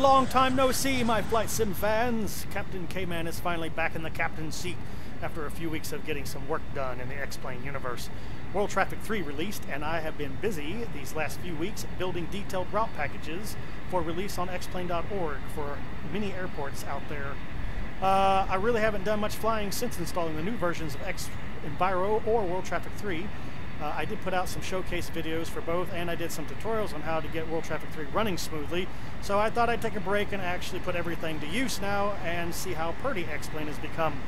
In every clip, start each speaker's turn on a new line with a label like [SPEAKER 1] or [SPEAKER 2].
[SPEAKER 1] Long time no see, my flight sim fans. Captain K-Man is finally back in the captain's seat after a few weeks of getting some work done in the X-Plane universe. World Traffic 3 released, and I have been busy these last few weeks building detailed route packages for release on xplane.org for many airports out there. I really haven't done much flying since installing the new versions of xEnviro or World Traffic 3. I did put out some showcase videos for both, and I did some tutorials on how to get World Traffic 3 running smoothly, so I thought I'd take a break and actually put everything to use now and see how pretty X-Plane has become.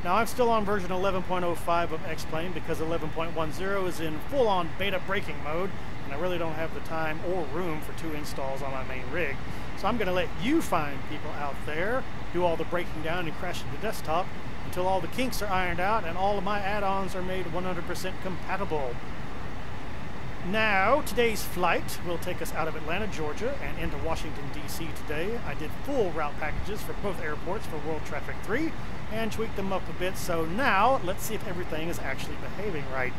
[SPEAKER 1] Now, I'm still on version 11.05 of X-Plane because 11.10 is in full-on beta braking mode, and I really don't have the time or room for 2 installs on my main rig. So I'm going to let you fine people out there do all the breaking down and crashing the desktop until all the kinks are ironed out and all of my add-ons are made 100% compatible. Now, today's flight will take us out of Atlanta, Georgia and into Washington, D.C. today. I did full route packages for both airports for World Traffic 3 and tweaked them up a bit, so now let's see if everything is actually behaving right.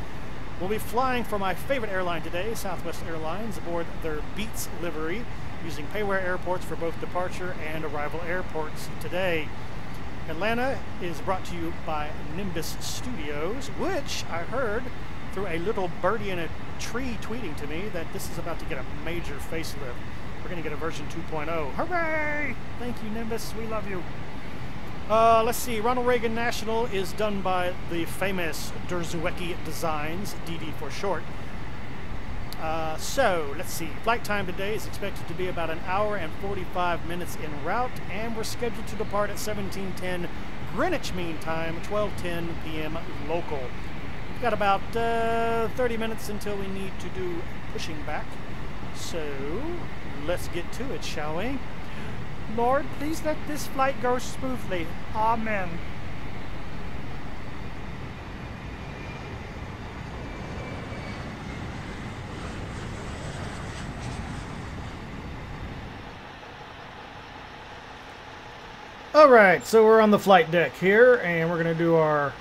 [SPEAKER 1] We'll be flying for my favorite airline today, Southwest Airlines, aboard their Beats livery, using Payware airports for both departure and arrival airports today. Atlanta is brought to you by Nimbus Studios, which I heard through a little birdie in a tree tweeting to me that this is about to get a major facelift. We're going to get a version 2.0. Hooray! Thank you, Nimbus. We love you. Let's see. Ronald Reagan National is done by the famous Drzewicki Designs, DD for short. So, let's see. Flight time today is expected to be about 1 hour and 45 minutes en route, and we're scheduled to depart at 17:10 Greenwich Mean Time, 12:10 p.m. local. We've got about 30 minutes until we need to do pushing back. So, let's get to it, shall we? Lord, please let this flight go smoothly. Amen. Alright, so we're on the flight deck here, and we're going to do our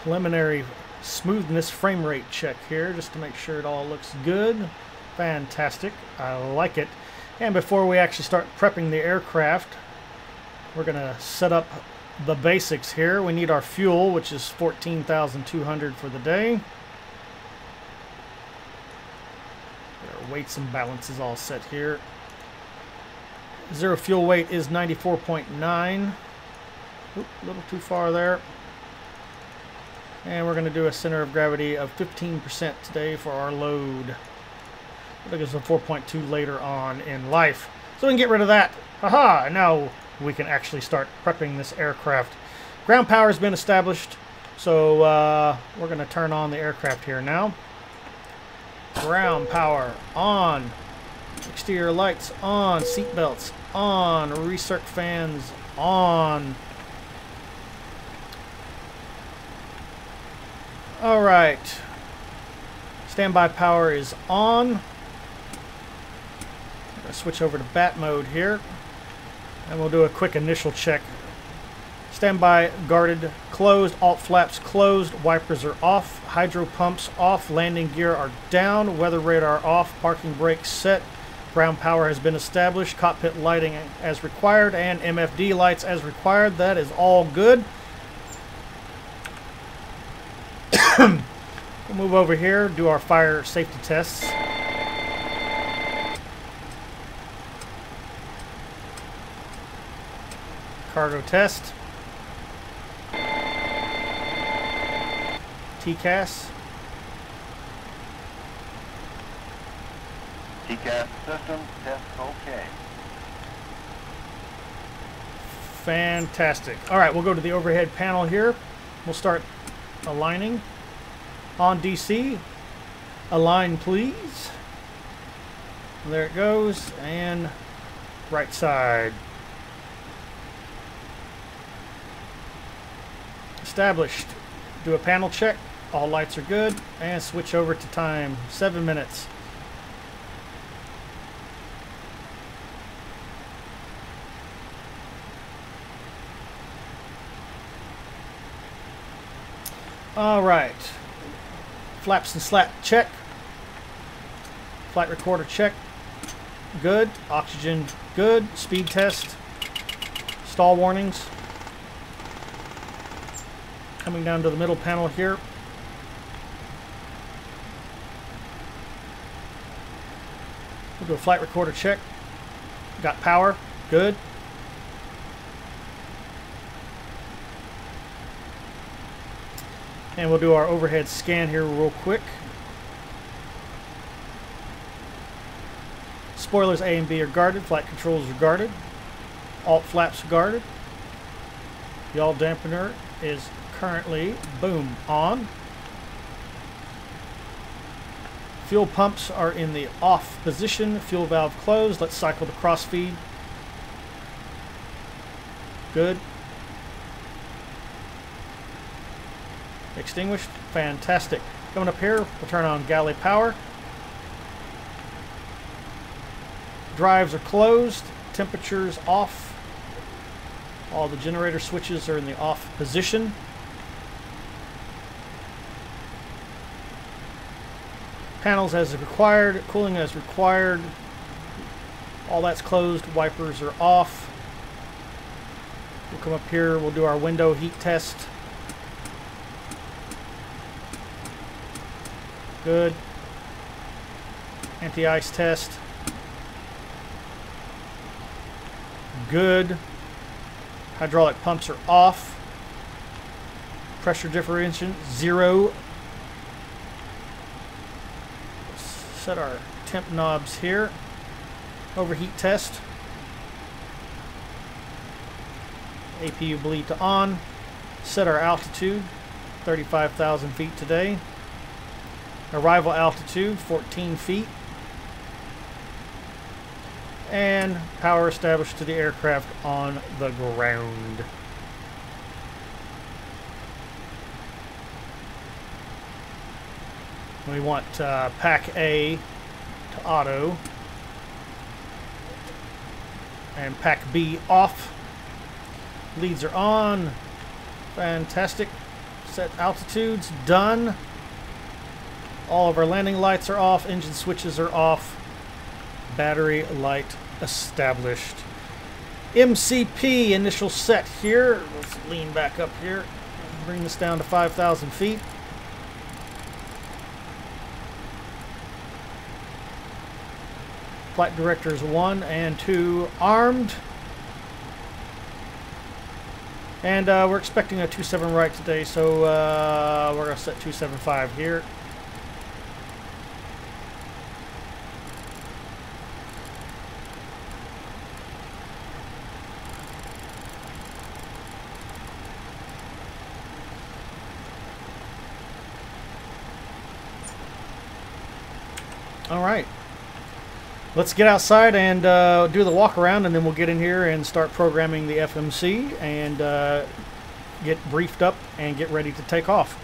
[SPEAKER 1] preliminary smoothness frame rate check here, just to make sure it all looks good. Fantastic. I like it. And before we actually start prepping the aircraft, we're going to set up the basics here. We need our fuel, which is 14,200 for the day. Our weights and balances all set here. Zero fuel weight is 94.9. Oop, a little too far there. And we're going to do a center of gravity of 15% today for our load. I think it's a 4.2 later on in life. So we can get rid of that. Haha! And now we can actually start prepping this aircraft. Ground power has been established. So we're going to turn on the aircraft here now. Ground power on. Exterior lights on. Seat belts on. Recirc fans on. Alright. Standby power is on. I'm going to switch over to bat mode here. And we'll do a quick initial check. Standby guarded closed. Alt flaps closed. Wipers are off. Hydro pumps off. Landing gear are down. Weather radar off. Parking brake set. Ground power has been established. Cockpit lighting as required. And MFD lights as required. That is all good. We'll move over here, do our fire safety tests. Cargo test. TCAS.
[SPEAKER 2] TCAS system test okay.
[SPEAKER 1] Fantastic. Alright, we'll go to the overhead panel here. We'll start aligning. On DC, align please. There it goes, and right side. Established. Do a panel check. All lights are good, and switch over to time. 7 minutes. All right. Flaps and slat check. Flight recorder check. good. Oxygen, good. Speed test. Stall warnings. Coming down to the middle panel here. We'll do a flight recorder check. Got power. Good. And we'll do our overhead scan here real quick. Spoilers A and B are guarded. Flight controls are guarded. Alt flaps are guarded. Yaw dampener is currently, boom, on. Fuel pumps are in the off position. Fuel valve closed. Let's cycle the cross feed. Good. Extinguished. Fantastic. Coming up here, we'll turn on galley power. Drives are closed. Temperatures off. All the generator switches are in the off position. Panels as required, cooling as required. All that's closed, wipers are off. We'll come up here, we'll do our window heat test. Good. Anti-ice test. Good. Hydraulic pumps are off. Pressure differential, 0. Set our temp knobs here. Overheat test. APU bleed to on. Set our altitude, 35,000 feet today. Arrival altitude, 14 feet. And power established to the aircraft on the ground. We want pack A to auto and pack B off. Leads are on. Fantastic. Set altitudes, done. All of our landing lights are off. Engine switches are off. Battery light established. MCP initial set here. Let's lean back up here. Bring this down to 5,000 feet. Flight directors 1 and 2 armed. And we're expecting a 27 right today, so we're going to set 275 here. All right. Let's get outside and do the walk around, and then we'll get in here and start programming the FMC and get briefed up and get ready to take off.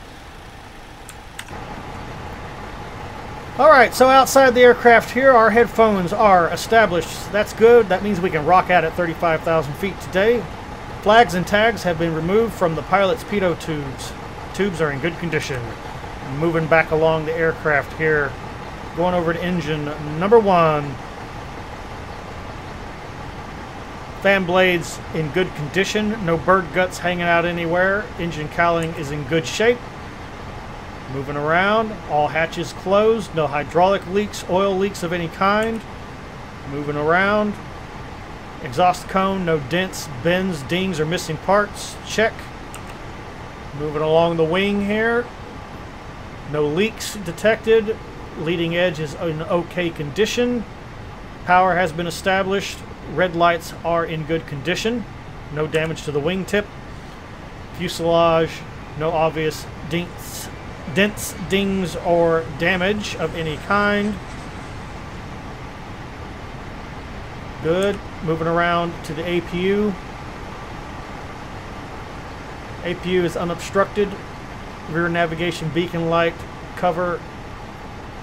[SPEAKER 1] Alright, so outside the aircraft here, our headphones are established. That's good. That means we can rock out at 35,000 feet today. Flags and tags have been removed from the pilot's pitot tubes. Tubes are in good condition. Moving back along the aircraft here. Going over to engine number 1. Fan blades in good condition. No bird guts hanging out anywhere. Engine cowling is in good shape. Moving around. All hatches closed. No hydraulic leaks, oil leaks of any kind. Moving around. Exhaust cone. No dents, bends, dings, or missing parts. Check. Moving along the wing here. No leaks detected. Leading edge is in okay condition. Power has been established. Red lights are in good condition. No damage to the wingtip. Fuselage, no obvious dents, dings, or damage of any kind. Good. Moving around to the APU. APU is unobstructed. Rear navigation beacon light cover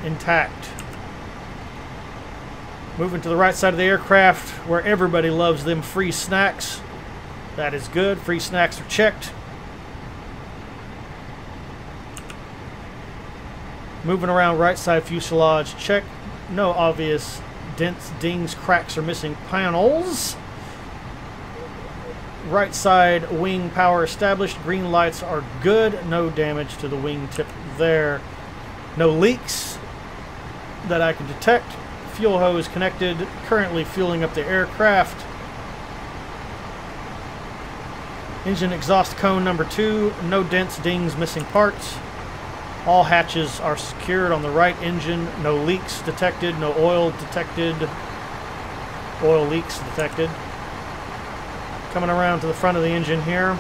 [SPEAKER 1] intact. Moving to the right side of the aircraft where everybody loves them free snacks. That is good. Free snacks are checked. Moving around right side fuselage check. No obvious dents, dings, cracks, or missing panels. Right side wing power established. Green lights are good. No damage to the wing tip there. No leaks that I can detect. Fuel hose connected. Currently fueling up the aircraft. Engine exhaust cone number 2. No dents, dings, missing parts. All hatches are secured on the right engine. No leaks detected. No oil detected. Oil leaks detected. Coming around to the front of the engine here.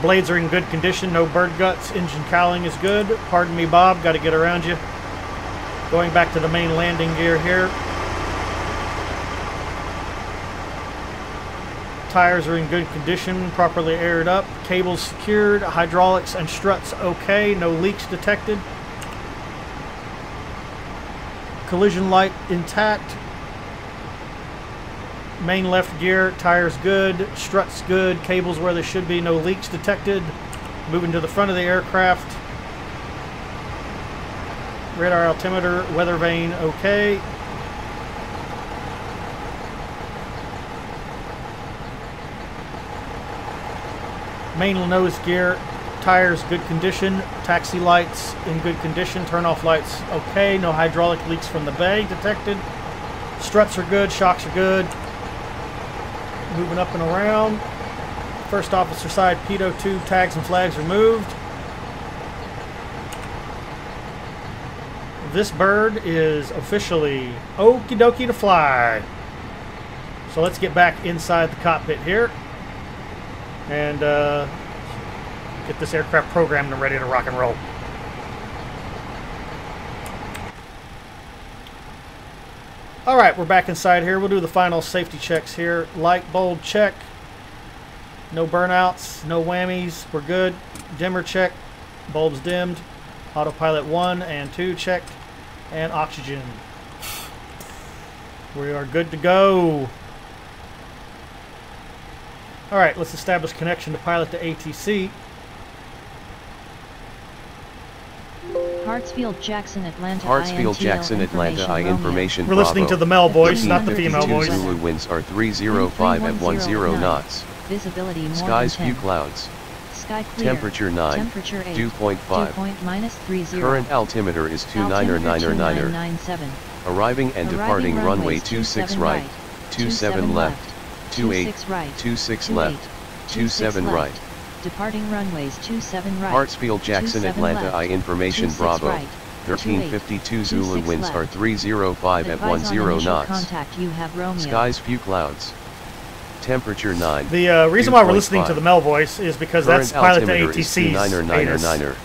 [SPEAKER 1] Blades are in good condition. No bird guts. Engine cowling is good. Pardon me, Bob. Got to get around you. Going back to the main landing gear here. Tires are in good condition, properly aired up. Cables secured. Hydraulics and struts okay. No leaks detected. Collision light intact. Main left gear, tires good. Struts good. Cables where they should be. No leaks detected. Moving to the front of the aircraft. Radar altimeter, weather vane okay. Main nose gear, tires good condition. Taxi lights in good condition. Turn off lights okay. No hydraulic leaks from the bay detected. Struts are good. Shocks are good. Moving up and around. First officer side pitot tube tags and flags removed. This bird is officially okie dokie to fly. So let's get back inside the cockpit here and get this aircraft programmed and ready to rock and roll. Alright, we're back inside here. We'll do the final safety checks here. Light bulb check. No burnouts, no whammies. We're good. Dimmer check. Bulbs dimmed. Autopilot 1 and 2 checked. And oxygen. We are good to go. Alright, let's establish connection to pilot to ATC.
[SPEAKER 3] Hartsfield, Jackson, Atlanta.
[SPEAKER 4] Hartsfield, Jackson, Atlanta. I information.
[SPEAKER 1] We're listening to the male voice, not the female voice.
[SPEAKER 4] Zulu winds are 305 at 10 knots.
[SPEAKER 3] Visibility
[SPEAKER 4] Skies few clouds.
[SPEAKER 3] Sky clear.
[SPEAKER 4] Temperature 9.
[SPEAKER 3] Temperature 8.
[SPEAKER 4] Dew point 5.
[SPEAKER 3] Dew point -30.
[SPEAKER 4] Current altimeter is 2999er. Arriving and departing runway 26 right. 27 left. 28 right. 26 left. 27 right.
[SPEAKER 3] Departing runways 27 right.
[SPEAKER 4] Hartsfield, Jackson, Atlanta. I information Bravo. 1352 Zulu winds are 305 at 10 knots.
[SPEAKER 3] Contact you have Romeo.
[SPEAKER 4] Skies few clouds. Temperature 9.
[SPEAKER 1] The reason why we're listening to the male voice is because that's pilot to ATC's ATIS.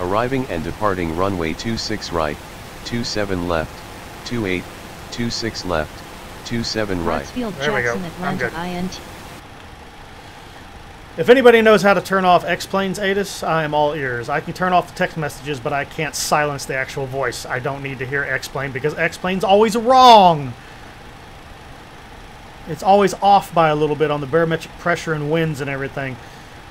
[SPEAKER 4] Arriving and departing runway 26 right, 27 left, 28, 26 left, 27 right.
[SPEAKER 1] There we go. I'm good. If anybody knows how to turn off X-Plane's ATIS, I am all ears. I can turn off the text messages, but I can't silence the actual voice. I don't need to hear X-Plane because X-Plane's always wrong. It's always off by a little bit on the barometric pressure and winds and everything.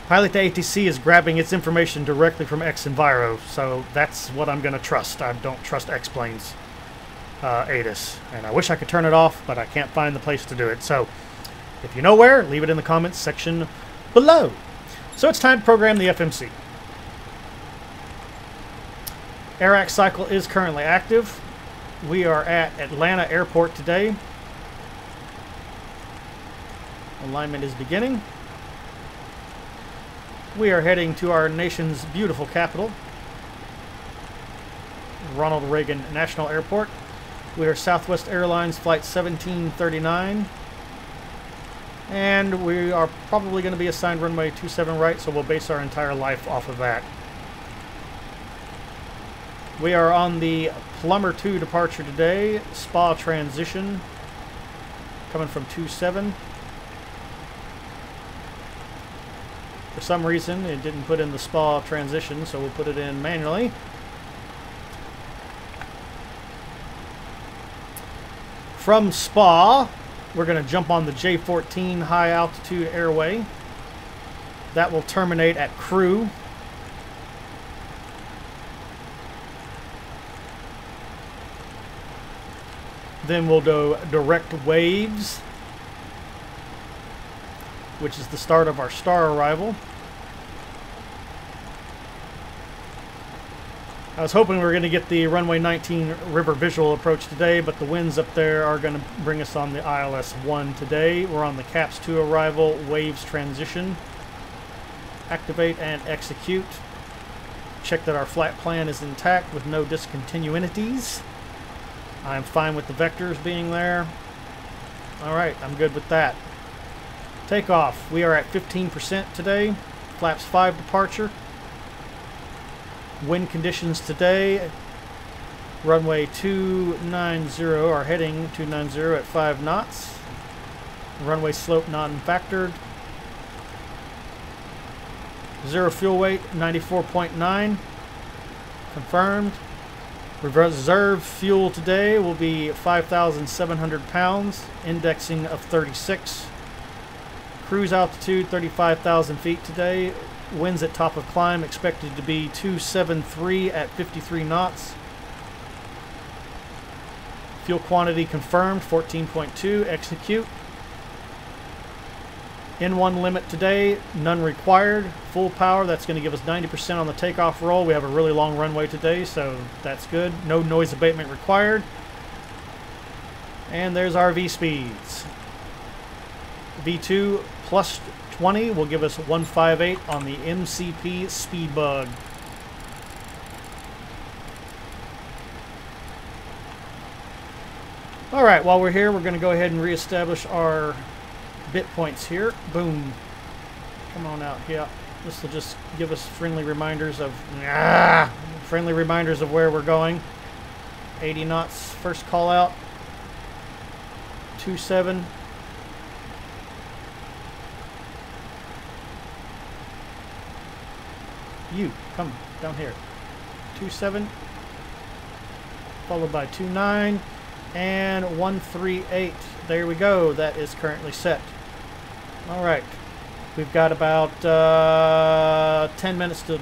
[SPEAKER 1] Pilot to ATC is grabbing its information directly from xEnviro, so that's what I'm going to trust. I don't trust X-Plane's ATIS. And I wish I could turn it off, but I can't find the place to do it. So if you know where, leave it in the comments section below. So it's time to program the FMC. AIRAC cycle is currently active. We are at Atlanta Airport today. Alignment is beginning. We are heading to our nation's beautiful capital, Ronald Reagan National Airport. We are Southwest Airlines Flight 1739. And we are probably going to be assigned runway 27 right, so we'll base our entire life off of that. We are on the Plumber 2 departure today. Spa transition coming from 27. For some reason, it didn't put in the spa transition, so we'll put it in manually. From spa, we're going to jump on the J14 high altitude airway. That will terminate at crew. Then we'll do direct waves, which is the start of our star arrival. I was hoping we were going to get the runway 19 river visual approach today, but the winds up there are going to bring us on the ILS 1 today. We're on the CAPS 2 arrival, waves transition. Activate and execute. Check that our flight plan is intact with no discontinuities. I'm fine with the vectors being there. Alright, I'm good with that. Takeoff. We are at 15% today. Flaps 5 departure. Wind conditions today. Runway 290, or heading 290 at 5 knots. Runway slope non-factored. Zero fuel weight, 94.9. Confirmed. Reserve fuel today will be 5,700 pounds. Indexing of 36. Cruise altitude, 35,000 feet today. Winds at top of climb expected to be 273 at 53 knots. Fuel quantity confirmed, 14.2. Execute. N1 limit today, none required. Full power, that's going to give us 90% on the takeoff roll. We have a really long runway today, so that's good. No noise abatement required. And there's our V speeds. V2 plus 20 will give us 158 on the MCP speed bug. Alright, while we're here, we're going to go ahead and reestablish our bit points here. Boom. Come on out. Yeah, this will just give us friendly reminders of where we're going. 80 knots, first call out. 27. You, come down here. 27, followed by 29, and 138. There we go. That is currently set. All right. We've got about 10 minutes to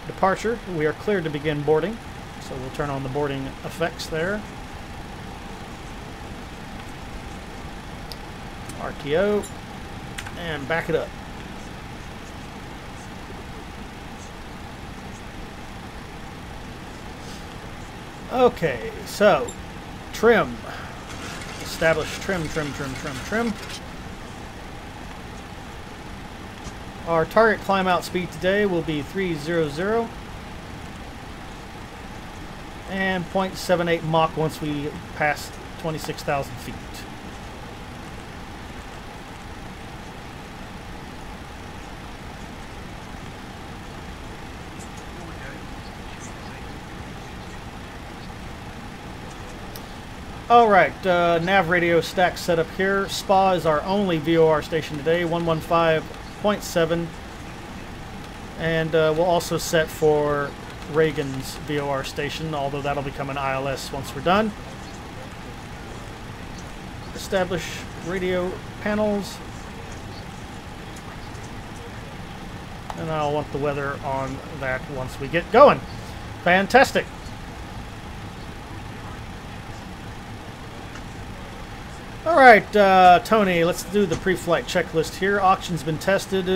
[SPEAKER 1] departure. We are cleared to begin boarding. So we'll turn on the boarding effects there. RTO, and back it up. Okay, so trim. Establish trim. Our target climb out speed today will be 300 and 0.78 Mach once we pass 26,000 feet. Alright, nav radio stack set up here. SPA is our only VOR station today, 115.7. And we'll also set for Reagan's VOR station, although that'll become an ILS once we're done. Establish radio panels. And I'll want the weather on that once we get going. Fantastic. Alright, Tony, let's do the pre-flight checklist here. Oxygen's been tested.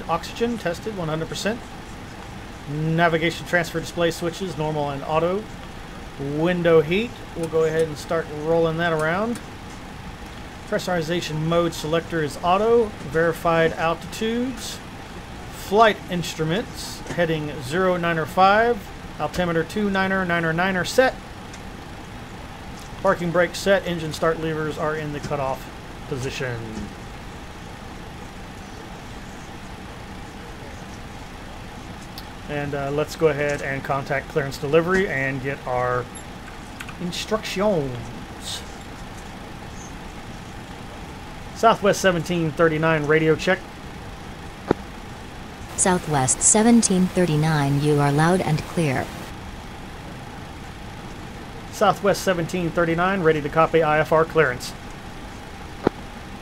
[SPEAKER 1] Oxygen tested 100%. Navigation transfer display switches, normal and auto. Window heat, we'll go ahead and start rolling that around. Pressurization mode selector is auto. Verified altitudes. Flight instruments, heading 095. Altimeter 299er set. Parking brake set, engine start levers are in the cutoff position. And let's go ahead and contact clearance delivery and get our instructions. Southwest 1739 radio check.
[SPEAKER 5] Southwest 1739, you are loud and clear.
[SPEAKER 1] Southwest 1739, ready to copy IFR clearance.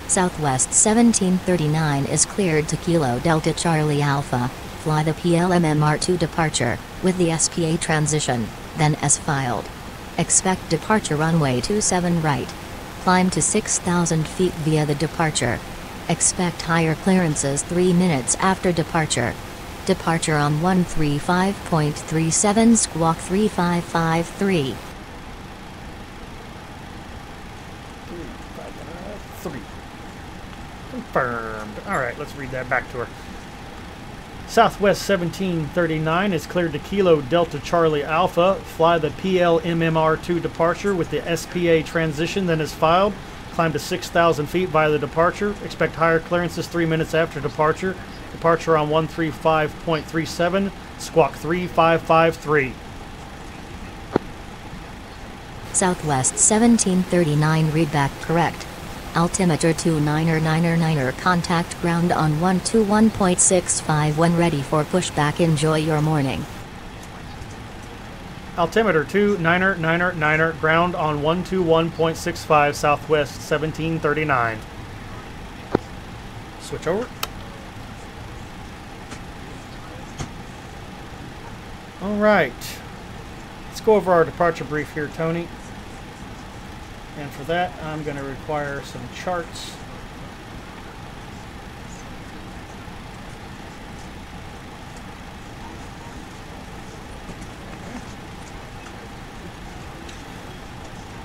[SPEAKER 5] Southwest 1739 is cleared to Kilo Delta Charlie Alpha. Fly the PLMMR2 departure, with the SPA transition, then as filed. Expect departure runway 27 right. Climb to 6,000 feet via the departure. Expect higher clearances 3 minutes after departure. Departure on 135.37 squawk 3553.
[SPEAKER 1] 3. Confirmed. Alright, let's read that back to her. Southwest 1739 is cleared to Kilo Delta Charlie Alpha. Fly the PLMMR2 departure with the SPA transition, then is filed. Climb to 6,000 feet via the departure. Expect higher clearances 3 minutes after departure. Departure on 135.37, squawk 3553.
[SPEAKER 5] Southwest 1739 readback correct. Altimeter 29er contact ground on 121.65 when ready for pushback. Enjoy your morning.
[SPEAKER 1] Altimeter 29er ground on 121.65 Southwest 1739. Switch over. All right. Let's go over our departure brief here, Tony. And for that, I'm going to require some charts.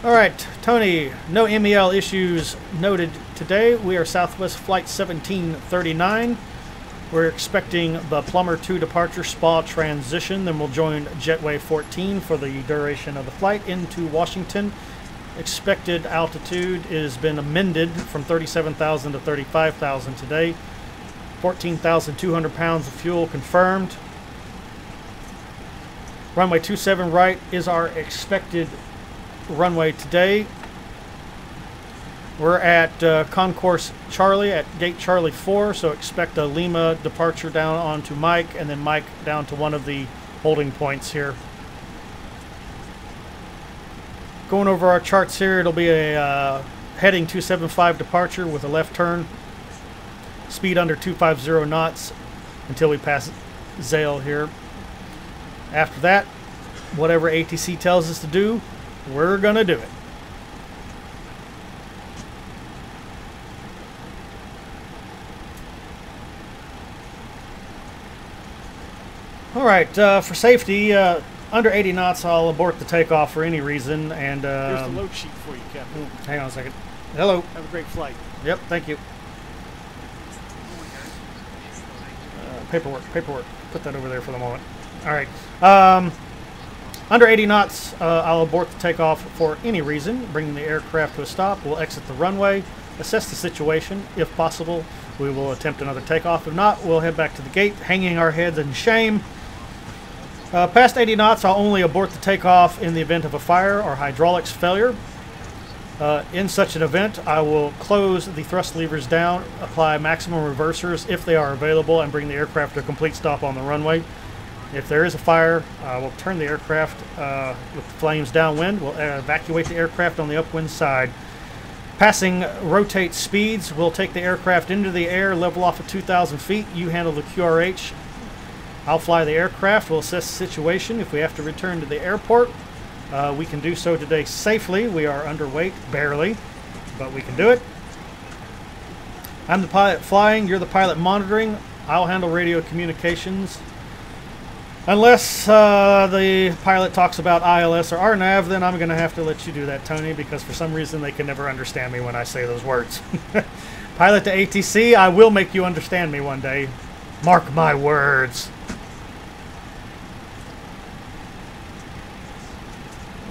[SPEAKER 1] All right, Tony, no MEL issues noted today. We are Southwest Flight 1739. We're expecting the Plumber 2 departure spa transition. Then we'll join Jetway 14 for the duration of the flight into Washington. Expected altitude has been amended from 37,000 to 35,000 today. 14,200 pounds of fuel confirmed. Runway 27 right is our expected runway today. We're at Concourse Charlie at Gate Charlie 4, so expect a Lima departure down onto Mike, and then Mike down to one of the holding points here. Going over our charts here, it'll be a heading 275 departure with a left turn. Speed under 250 knots until we pass Zale here. After that, whatever ATC tells us to do, we're going to do it. All right, for safety, under 80 knots, I'll abort the takeoff for any reason. And
[SPEAKER 6] here's the load sheet for you, Captain.
[SPEAKER 1] Hang on a second. Hello.
[SPEAKER 6] Have a great flight.
[SPEAKER 1] Yep, thank you. Paperwork. Put that over there for the moment. All right. Under 80 knots, I'll abort the takeoff for any reason, bringing the aircraft to a stop. We'll exit the runway, assess the situation. If possible, we will attempt another takeoff. If not, we'll head back to the gate, hanging our heads in shame. Past 80 knots, I'll only abort the takeoff in the event of a fire or hydraulics failure. In such an event, I will close the thrust levers down, apply maximum reversers if they are available, and bring the aircraft to a complete stop on the runway. If there is a fire, we'll turn the aircraft with the flames downwind. We'll evacuate the aircraft on the upwind side. Passing rotate speeds, we'll take the aircraft into the air, level off at 2,000 feet. You handle the QRH. I'll fly the aircraft. We'll assess the situation. If we have to return to the airport, we can do so today safely. We are underweight, barely, but we can do it. I'm the pilot flying. You're the pilot monitoring. I'll handle radio communications. Unless the pilot talks about ILS or RNAV, then I'm going to have to let you do that, Tony, because for some reason they can never understand me when I say those words. Pilot to ATC, I will make you understand me one day. Mark my words.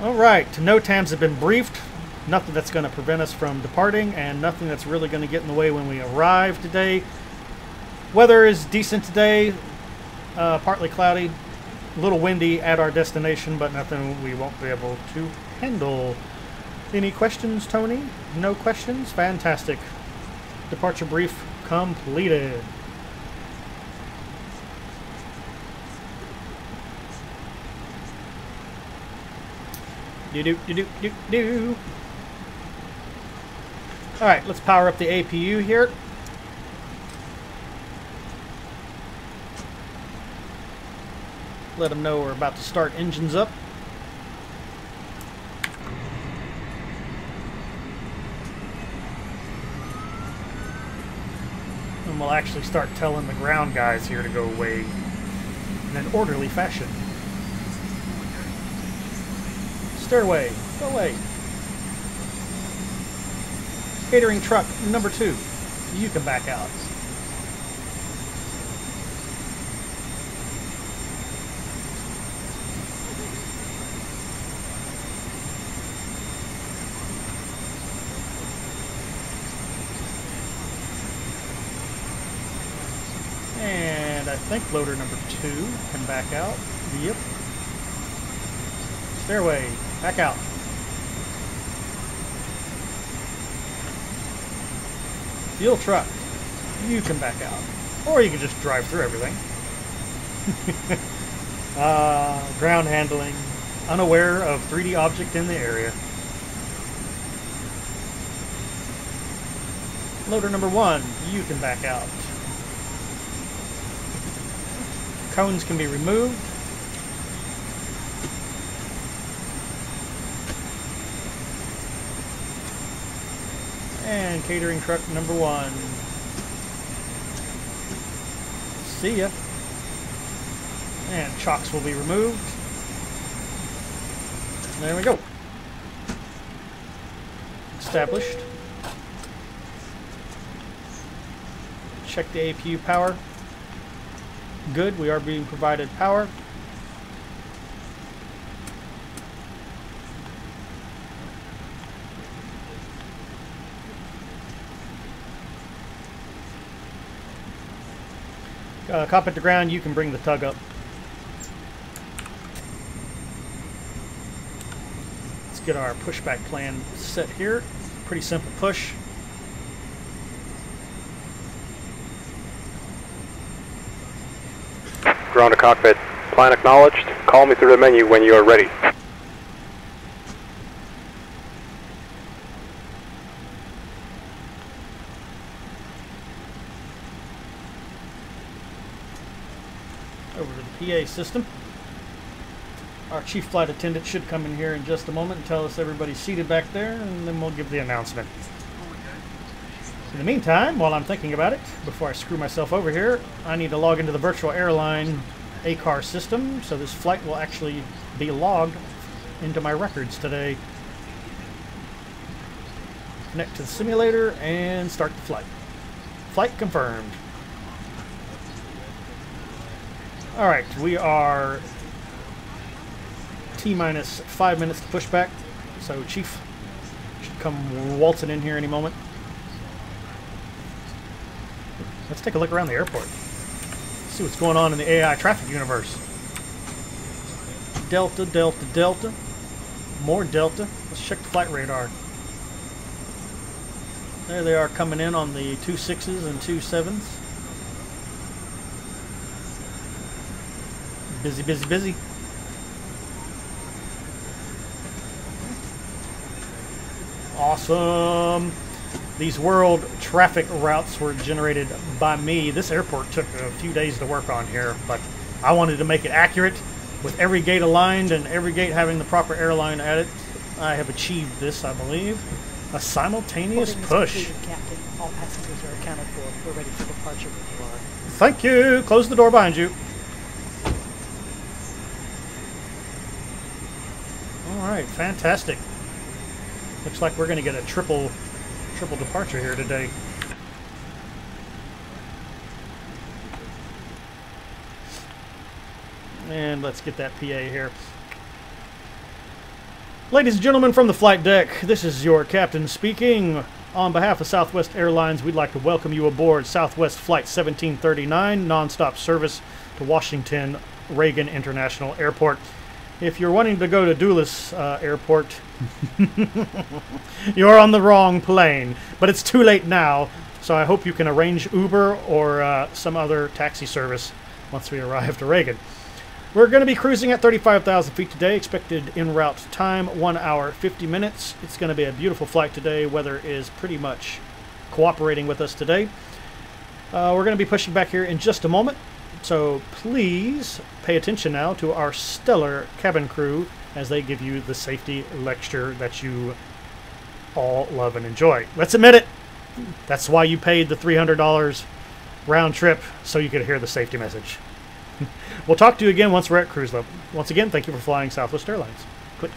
[SPEAKER 1] All right, NOTAMs have been briefed. Nothing that's going to prevent us from departing, and nothing that's really going to get in the way when we arrive today. Weather is decent today. Partly cloudy, a little windy at our destination, but nothing we won't be able to handle. Any questions, Tony? No questions? Fantastic. Departure brief completed. Do. All right, let's power up the APU here. Let them know we're about to start engines up. system will actually start telling the ground guys here to go away in an orderly fashion. Stairway, go away. Catering truck number 2, you can back out. And I think loader number 2 can back out. Yep. Stairway, back out. Fuel truck, you can back out. Or you can just drive through everything. Ground handling, unaware of 3D object in the area. Loader number 1, you can back out. Cones can be removed. And catering truck number 1. See ya. And chocks will be removed. There we go. Established. Check the APU power. Good, we are being provided power. Cockpit to ground, you can bring the tug up. Let's get our pushback plan set here. Pretty simple push.
[SPEAKER 7] Ground to cockpit. Plan acknowledged. Call me through the menu when you are ready.
[SPEAKER 1] Over to the PA system. Our chief flight attendant should come in here in just a moment and tell us everybody's seated back there, and then we'll give the announcement. In the meantime, while I'm thinking about it, before I screw myself over here, I need to log into the virtual airline ACAR system, so this flight will actually be logged into my records today. Connect to the simulator and start the flight. Flight confirmed. Alright, we are T-minus 5 minutes to pushback, so Chief should come waltzing in here any moment. Let's take a look around the airport. See what's going on in the AI traffic universe. Delta, Delta, Delta. More Delta. Let's check the flight radar. There they are coming in on the 2.6s and 2.7s. Busy, busy, busy. Awesome. These world traffic routes were generated by me. This airport took a few days to work on here, but I wanted to make it accurate with every gate aligned and every gate having the proper airline at it. I have achieved this, I believe. A simultaneous push.
[SPEAKER 6] Captain. All passengers are accounted for. We're ready for departure when you are.
[SPEAKER 1] Thank you. Close the door behind you. All right, fantastic. Looks like we're going to get a triple departure here today. And let's get that PA here. Ladies and gentlemen from the flight deck, this is your captain speaking. On behalf of Southwest Airlines, we'd like to welcome you aboard Southwest Flight 1739, nonstop service to Washington Reagan International Airport. If you're wanting to go to Dulles Airport, you're on the wrong plane. But it's too late now, so I hope you can arrange Uber or some other taxi service once we arrive to Reagan. We're going to be cruising at 35,000 feet today. Expected en route time 1 hour 50 minutes. It's going to be a beautiful flight today. Weather is pretty much cooperating with us today. We're going to be pushing back here in just a moment. So please pay attention now to our stellar cabin crew as they give you the safety lecture that you all love and enjoy. Let's admit it. That's why you paid the $300 round trip so you could hear the safety message. We'll talk to you again once we're at cruise level. Once again, thank you for flying Southwest Airlines. Click.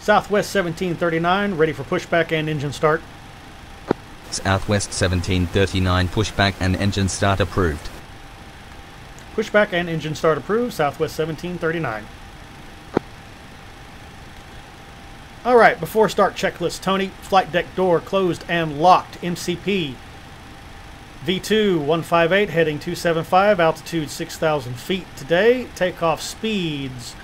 [SPEAKER 1] Southwest 1739, ready for pushback and engine start.
[SPEAKER 8] Southwest 1739, pushback and engine start approved.
[SPEAKER 1] Pushback and engine start approved, Southwest 1739. Alright, before start checklist, Tony, flight deck door closed and locked, MCP. V2 158, heading 275, altitude 6,000 feet today. Takeoff speeds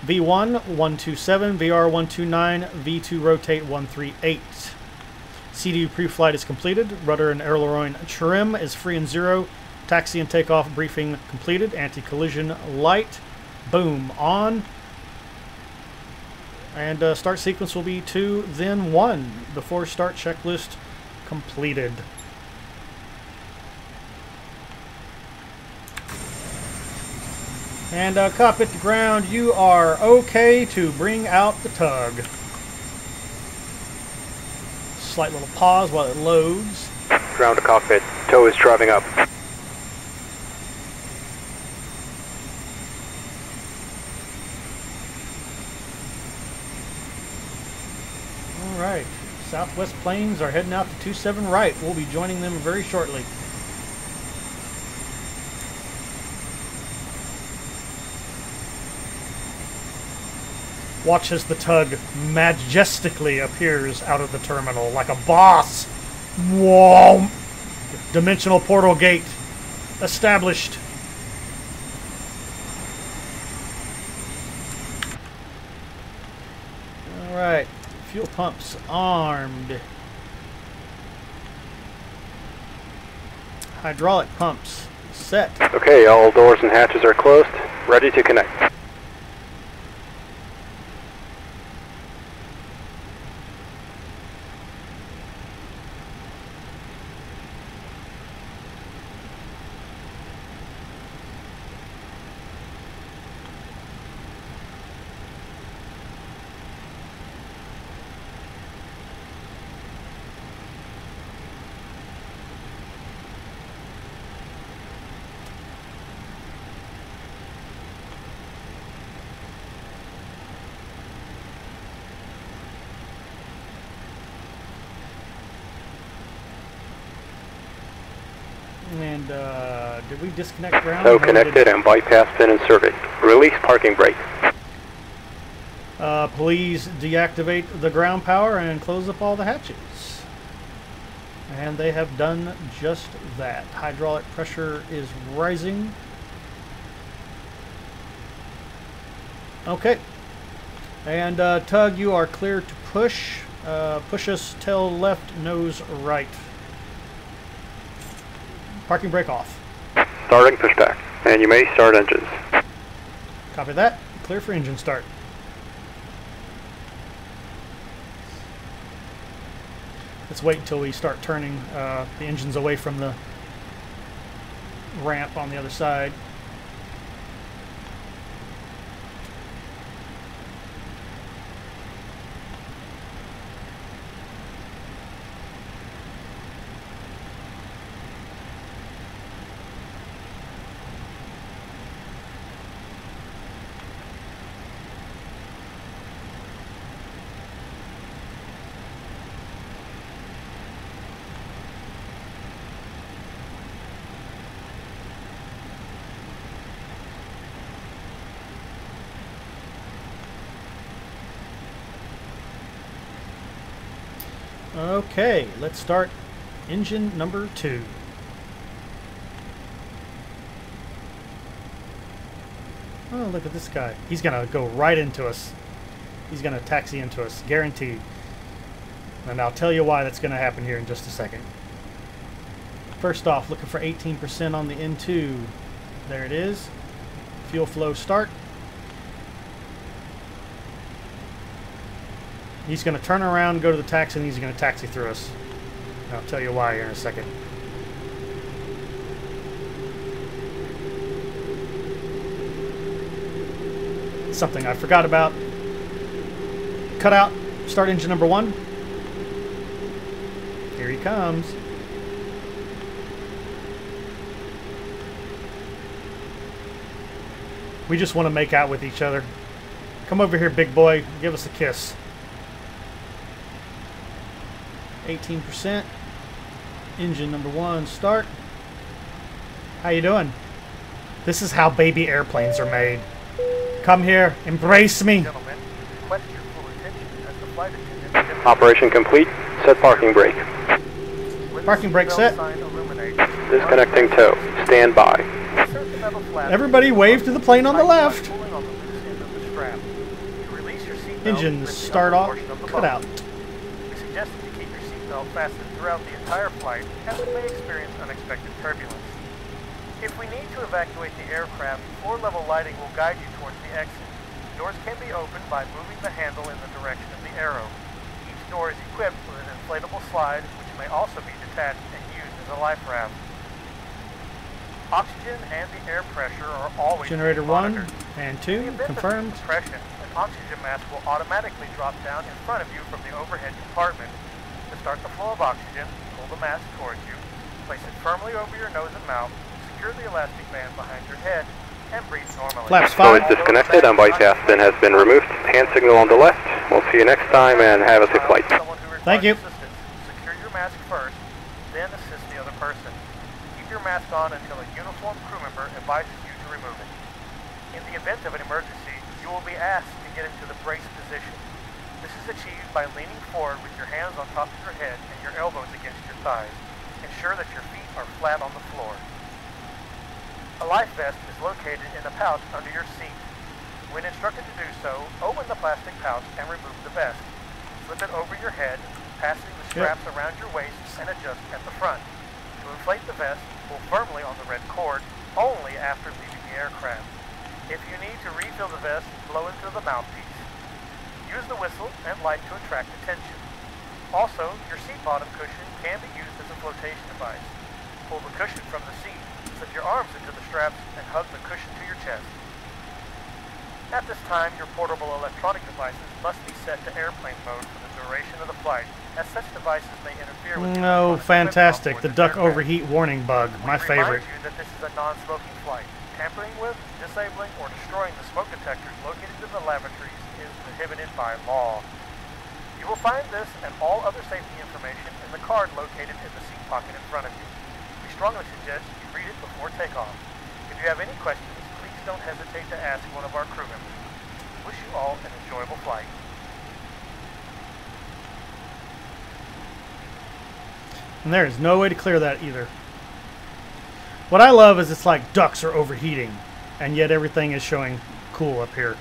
[SPEAKER 1] V1 127, VR 129, V2 rotate 138. CDU pre-flight is completed. Rudder and aileron trim is free and zero. Taxi and takeoff briefing completed. Anti-collision light, boom, on. And start sequence will be 2, then 1. Before start checklist completed. And cockpit to ground, you are okay to bring out the tug. Slight little pause while it loads.
[SPEAKER 7] Ground to cockpit. Tow is driving up.
[SPEAKER 1] Alright, Southwest planes are heading out to 27 right. We'll be joining them very shortly. Watch as the tug majestically appears out of the terminal like a boss. Whoa! Dimensional portal gate established. Alright, fuel pumps armed. Hydraulic pumps set.
[SPEAKER 7] Okay, all doors and hatches are closed. Ready to connect.
[SPEAKER 1] And did we disconnect ground?
[SPEAKER 7] So connected and bypass pin inserted. Release parking brake.
[SPEAKER 1] Please deactivate the ground power and close up all the hatches. And they have done just that. Hydraulic pressure is rising. Okay. And tug, you are clear to push. Push us tail left, nose right. Parking brake off.
[SPEAKER 7] Starting pushback. And you may start engines.
[SPEAKER 1] Copy that. Clear for engine start. Let's wait until we start turning the engines away from the ramp on the other side. Okay, let's start engine number 2. Oh, look at this guy. He's going to go right into us. He's going to taxi into us, guaranteed. And I'll tell you why that's going to happen here in just a second. First off, looking for 18% on the N2. There it is. Fuel flow start. He's going to turn around, go to the taxi, and he's going to taxi through us. And I'll tell you why here in a second. Something I forgot about. cut out. Start engine number 1. Here he comes. We just want to make out with each other. Come over here, big boy. Give us a kiss. 18%. Engine number 1, start. How you doing? This is how baby airplanes are made. Come here, embrace me.
[SPEAKER 7] Operation complete. Set parking brake.
[SPEAKER 1] Parking brake set.
[SPEAKER 7] Disconnecting tow. Stand by.
[SPEAKER 1] Everybody wave to the plane on the left. Engines start off, cut out.
[SPEAKER 9] We suggest that you keep your seatbelt fastened throughout the entire flight, as we may experience unexpected turbulence. If we need to evacuate the aircraft, floor-level lighting will guide you towards the exit. Doors can be opened by moving the handle in the direction of the arrow. Each door is equipped with an inflatable slide, which may also be detached and used as a life raft. Oxygen and the air pressure are always
[SPEAKER 1] Generator 1 and 2 confirmed.
[SPEAKER 9] Depression, an oxygen mask will automatically drop down in front of you from the overhead compartment. To start the flow of oxygen, pull the mask towards you, place it firmly over your nose and mouth, secure the elastic band behind your head, and breathe normally.
[SPEAKER 1] Flaps
[SPEAKER 7] Fluid
[SPEAKER 1] 5.
[SPEAKER 7] disconnected. Unbike bin has been removed. Hand signal on the left. We'll see you next time and have a safe flight.
[SPEAKER 1] Thank you.
[SPEAKER 9] Secure your mask first, then assist the other person. Keep your mask on until a uniformed crew member advises you to remove it. In the event of an emergency, you will be asked to get into the brace position. This is achieved by leaning forward with your hands on top of your head and your elbows against your thighs. Ensure that your feet are flat on the floor. A life vest is located in a pouch under your seat. When instructed to do so, open the plastic pouch and remove the vest. Slip it over your head, passing the straps around your waist and adjust at the front. To inflate the vest, pull firmly on the red cord only after leaving the aircraft. If you need to refill the vest, blow into the mouthpiece. Use the whistle and light to attract attention. Also, your seat bottom cushion can be used as a flotation device. Pull the cushion from the seat, slip your arms into the straps, and hug the cushion to your chest. At this time, your portable electronic devices must be set to airplane mode for the duration of the flight, as such devices may interfere with
[SPEAKER 1] No, fantastic. The duck overheat warning bug, my favorite.
[SPEAKER 9] Remind you that this is a non-smoking flight. Tampering with, disabling, or destroying the smoke detectors located in the lavatories is prohibited by law. You will find this and all other safety information in the card located in the seat pocket in front of you. We strongly suggest you read it before takeoff. If you have any questions, please don't hesitate to ask one of our crew members. Wish you all an enjoyable flight.
[SPEAKER 1] And there is no way to clear that either. What I love is it's like ducks are overheating, and yet everything is showing cool up here.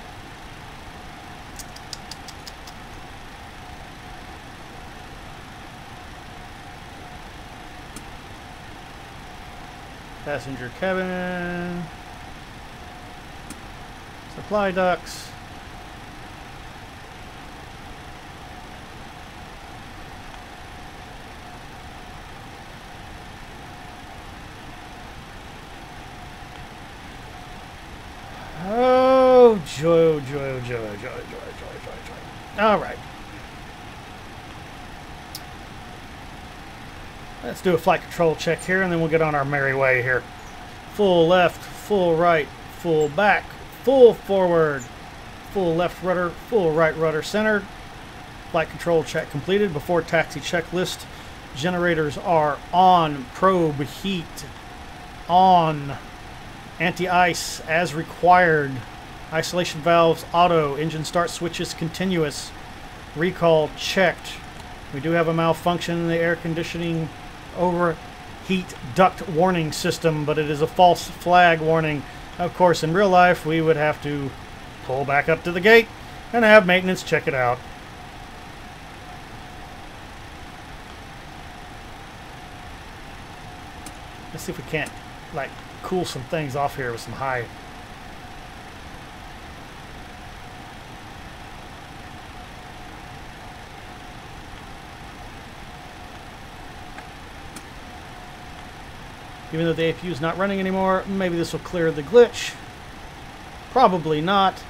[SPEAKER 1] Passenger cabin. Supply ducts. Oh, joy, joy, joy, joy, joy, joy, joy, joy. All right. Let's do a flight control check here, and then we'll get on our merry way here. Full left, full right, full back, full forward, full left rudder, full right rudder centered. Flight control check completed. Before taxi checklist. Generators are on. Probe heat on. Anti-ice as required. Isolation valves auto. Engine start switches continuous. Recall checked. We do have a malfunction in the air conditioning overheat duct warning system, but it is a false flag warning. Of course, in real life, we would have to pull back up to the gate and have maintenance check it out. Let's see if we can't, like, cool some things off here with some high. Even though the APU is not running anymore, maybe this will clear the glitch. Probably not.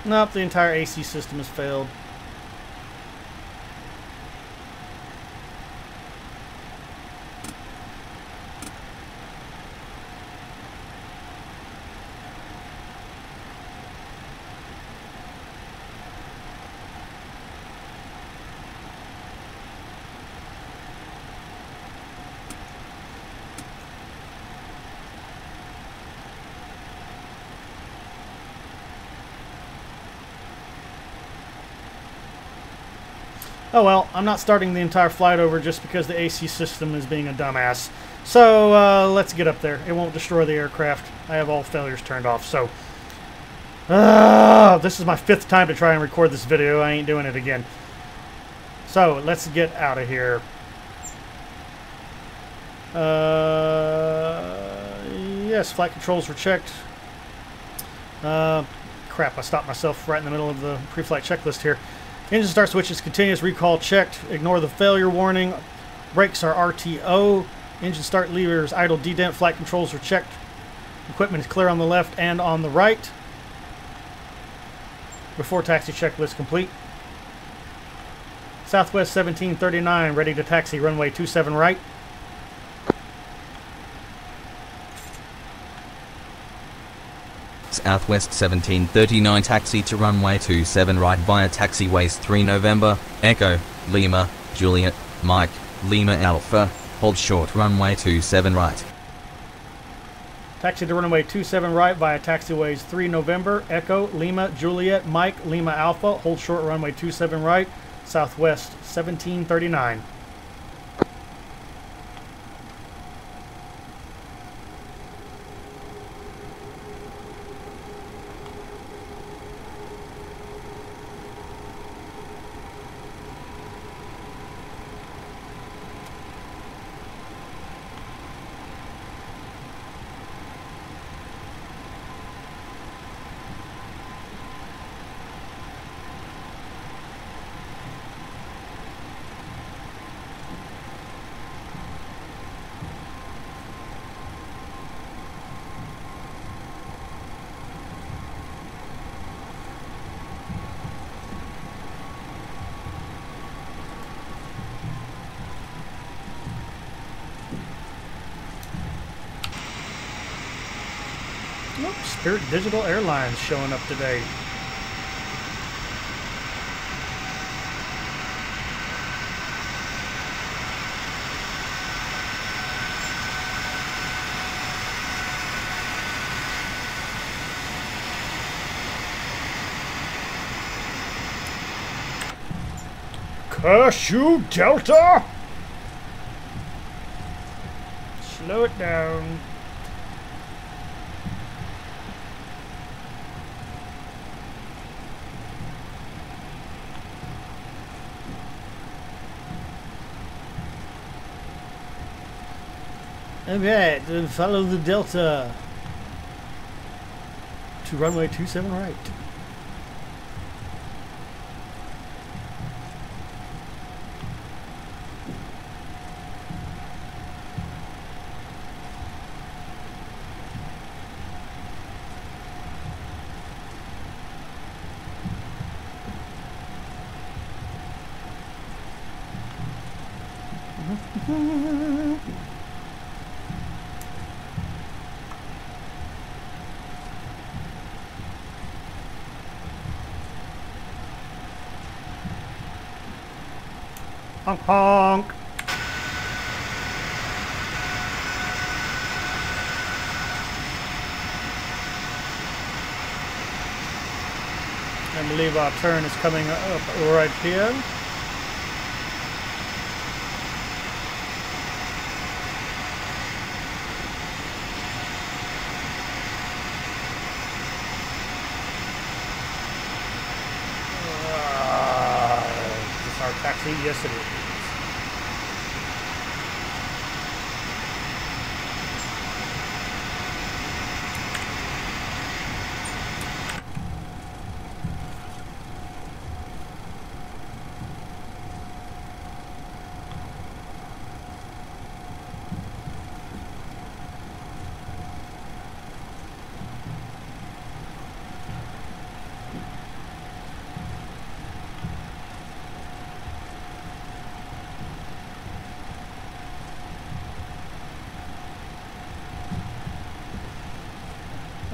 [SPEAKER 1] Nope, the entire AC system has failed. Oh well, I'm not starting the entire flight over just because the AC system is being a dumbass. So let's get up there. It won't destroy the aircraft. I have all failures turned off. So this is my 5th time to try and record this video. I ain't doing it again. So let's get out of here. Yes, flight controls were checked. Crap, I stopped myself right in the middle of the pre-flight checklist here. Engine start switch is continuous recall checked. Ignore the failure warning. Brakes are RTO. Engine start levers idle dedent. Flight controls are checked. Equipment is clear on the left and on the right. Before taxi checklist complete. Southwest 1739 ready to taxi runway 27 right.
[SPEAKER 8] Southwest 1739 taxi to runway 27 right via taxiways 3 November, Echo, Lima, Juliet, Mike, Lima Alpha, hold short runway 27 right.
[SPEAKER 1] Taxi to runway 27 right via taxiways 3 November, Echo, Lima, Juliet, Mike, Lima Alpha, hold short runway 27 right, Southwest 1739. Spirit Digital Airlines showing up today. Cashew Delta! Slow it down. Alright, then follow the Delta to runway 27 right. Honk honk. I believe our turn is coming up right here. Is this our taxi? Yes, it is.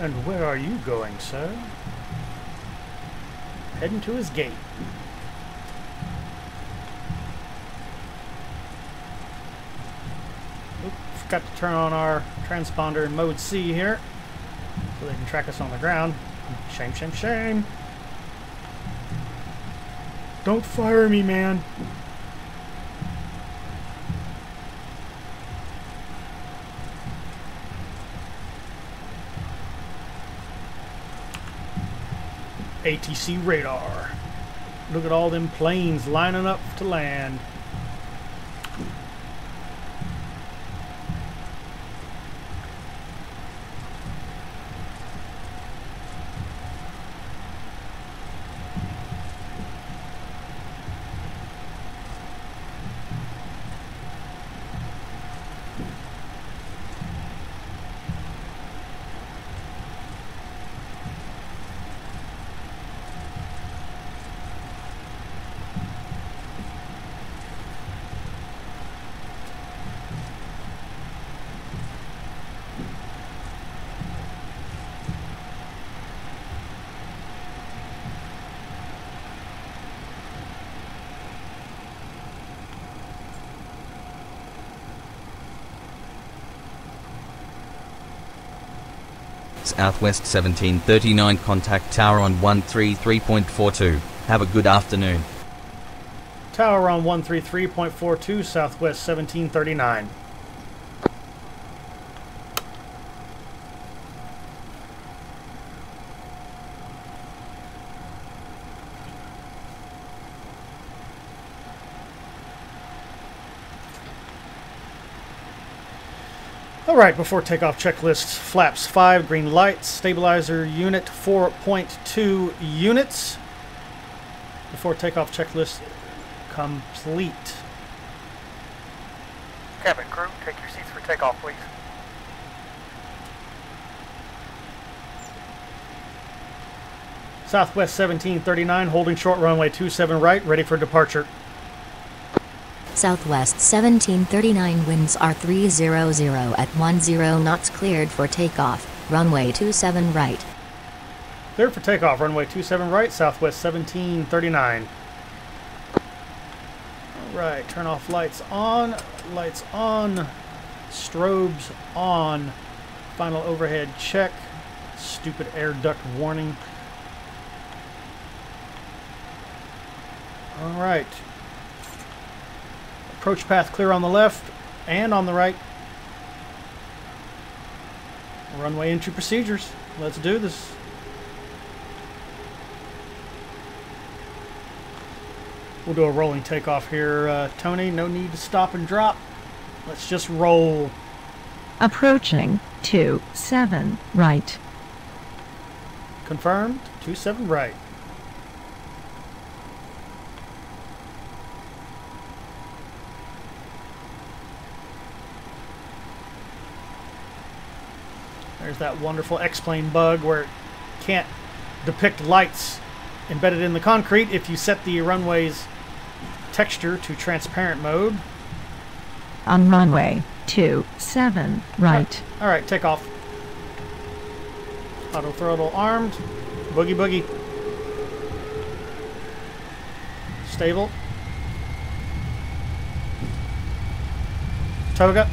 [SPEAKER 1] And where are you going, sir? Heading to his gate. Oop, forgot to turn on our transponder in mode C here, so they can track us on the ground. Shame, shame, shame. Don't fire me, man. ATC radar. Look at all them planes lining up to land.
[SPEAKER 8] Southwest 1739, contact tower on 133.42. Have a good afternoon.
[SPEAKER 1] Tower on 133.42, Southwest 1739. Alright, before takeoff checklist, flaps 5, green lights, stabilizer unit 4.2 units. Before takeoff checklist complete.
[SPEAKER 9] Cabin crew, take your seats for takeoff, please.
[SPEAKER 1] Southwest 1739, holding short runway 27 right, ready for departure.
[SPEAKER 5] Southwest 1739, winds are 300 at 10 knots, cleared for takeoff, runway 27 right.
[SPEAKER 1] Cleared for takeoff, runway 27 right, Southwest 1739. Alright, turn off lights on, strobes on, final overhead check, stupid air duct warning. Alright. Approach path clear on the left and on the right. Runway entry procedures. Let's do this. We'll do a rolling takeoff here, Tony. No need to stop and drop. Let's just roll.
[SPEAKER 10] Approaching 27 right.
[SPEAKER 1] Confirmed. 27 right. There's that wonderful X-plane bug where it can't depict lights embedded in the concrete if you set the runway's texture to transparent mode.
[SPEAKER 10] On runway 27 right.
[SPEAKER 1] Alright, take off. Auto throttle armed. Boogie boogie. Stable. Toga.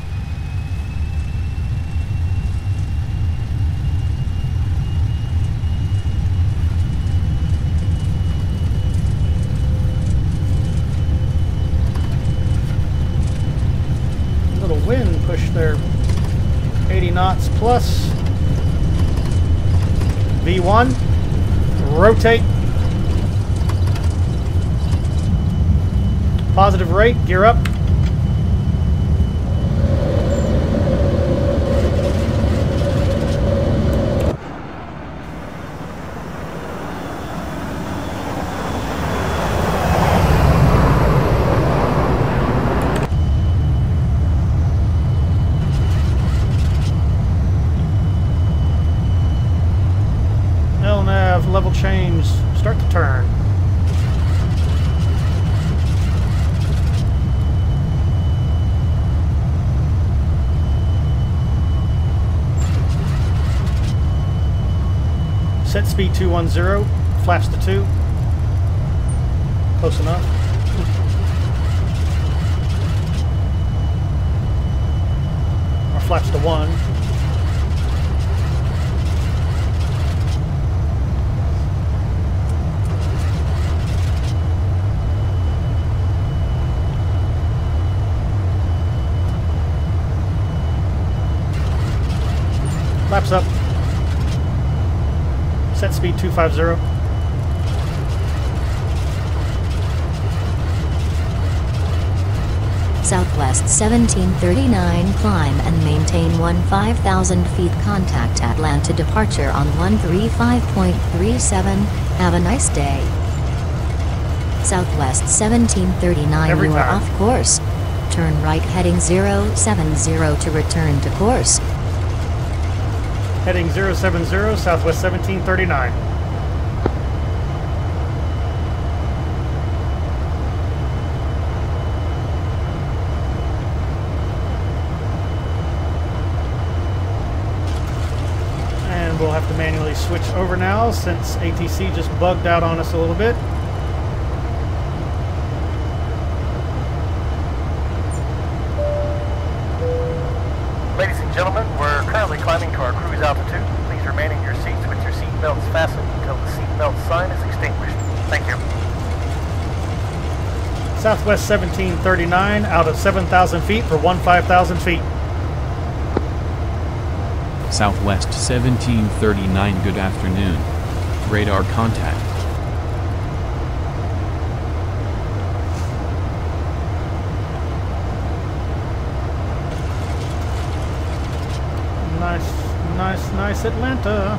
[SPEAKER 1] Wind push there, 80 knots plus. V1, rotate. Positive rate, gear up. Level change, start to turn. Set speed 210, flaps to 2. Close enough. Or flaps to 1. Flaps up. Set speed 250.
[SPEAKER 5] Southwest 1739, climb and maintain 15,000 feet. Contact Atlanta departure on 135.37. Have a nice day. Southwest 1739, you are off course. Turn right heading 070 to return to course.
[SPEAKER 1] Heading 070, Southwest 1739. And we'll have to manually switch over now since ATC just bugged out on us a little bit.
[SPEAKER 9] Ladies and gentlemen, we're currently climbing to our cruise altitude. Please remain in your seats with your seat belts fastened until the seat belt sign is extinguished. Thank you.
[SPEAKER 1] Southwest 1739 out of 7,000 feet for 15,000 feet.
[SPEAKER 11] Southwest 1739, good afternoon. Radar contact.
[SPEAKER 1] Nice Atlanta.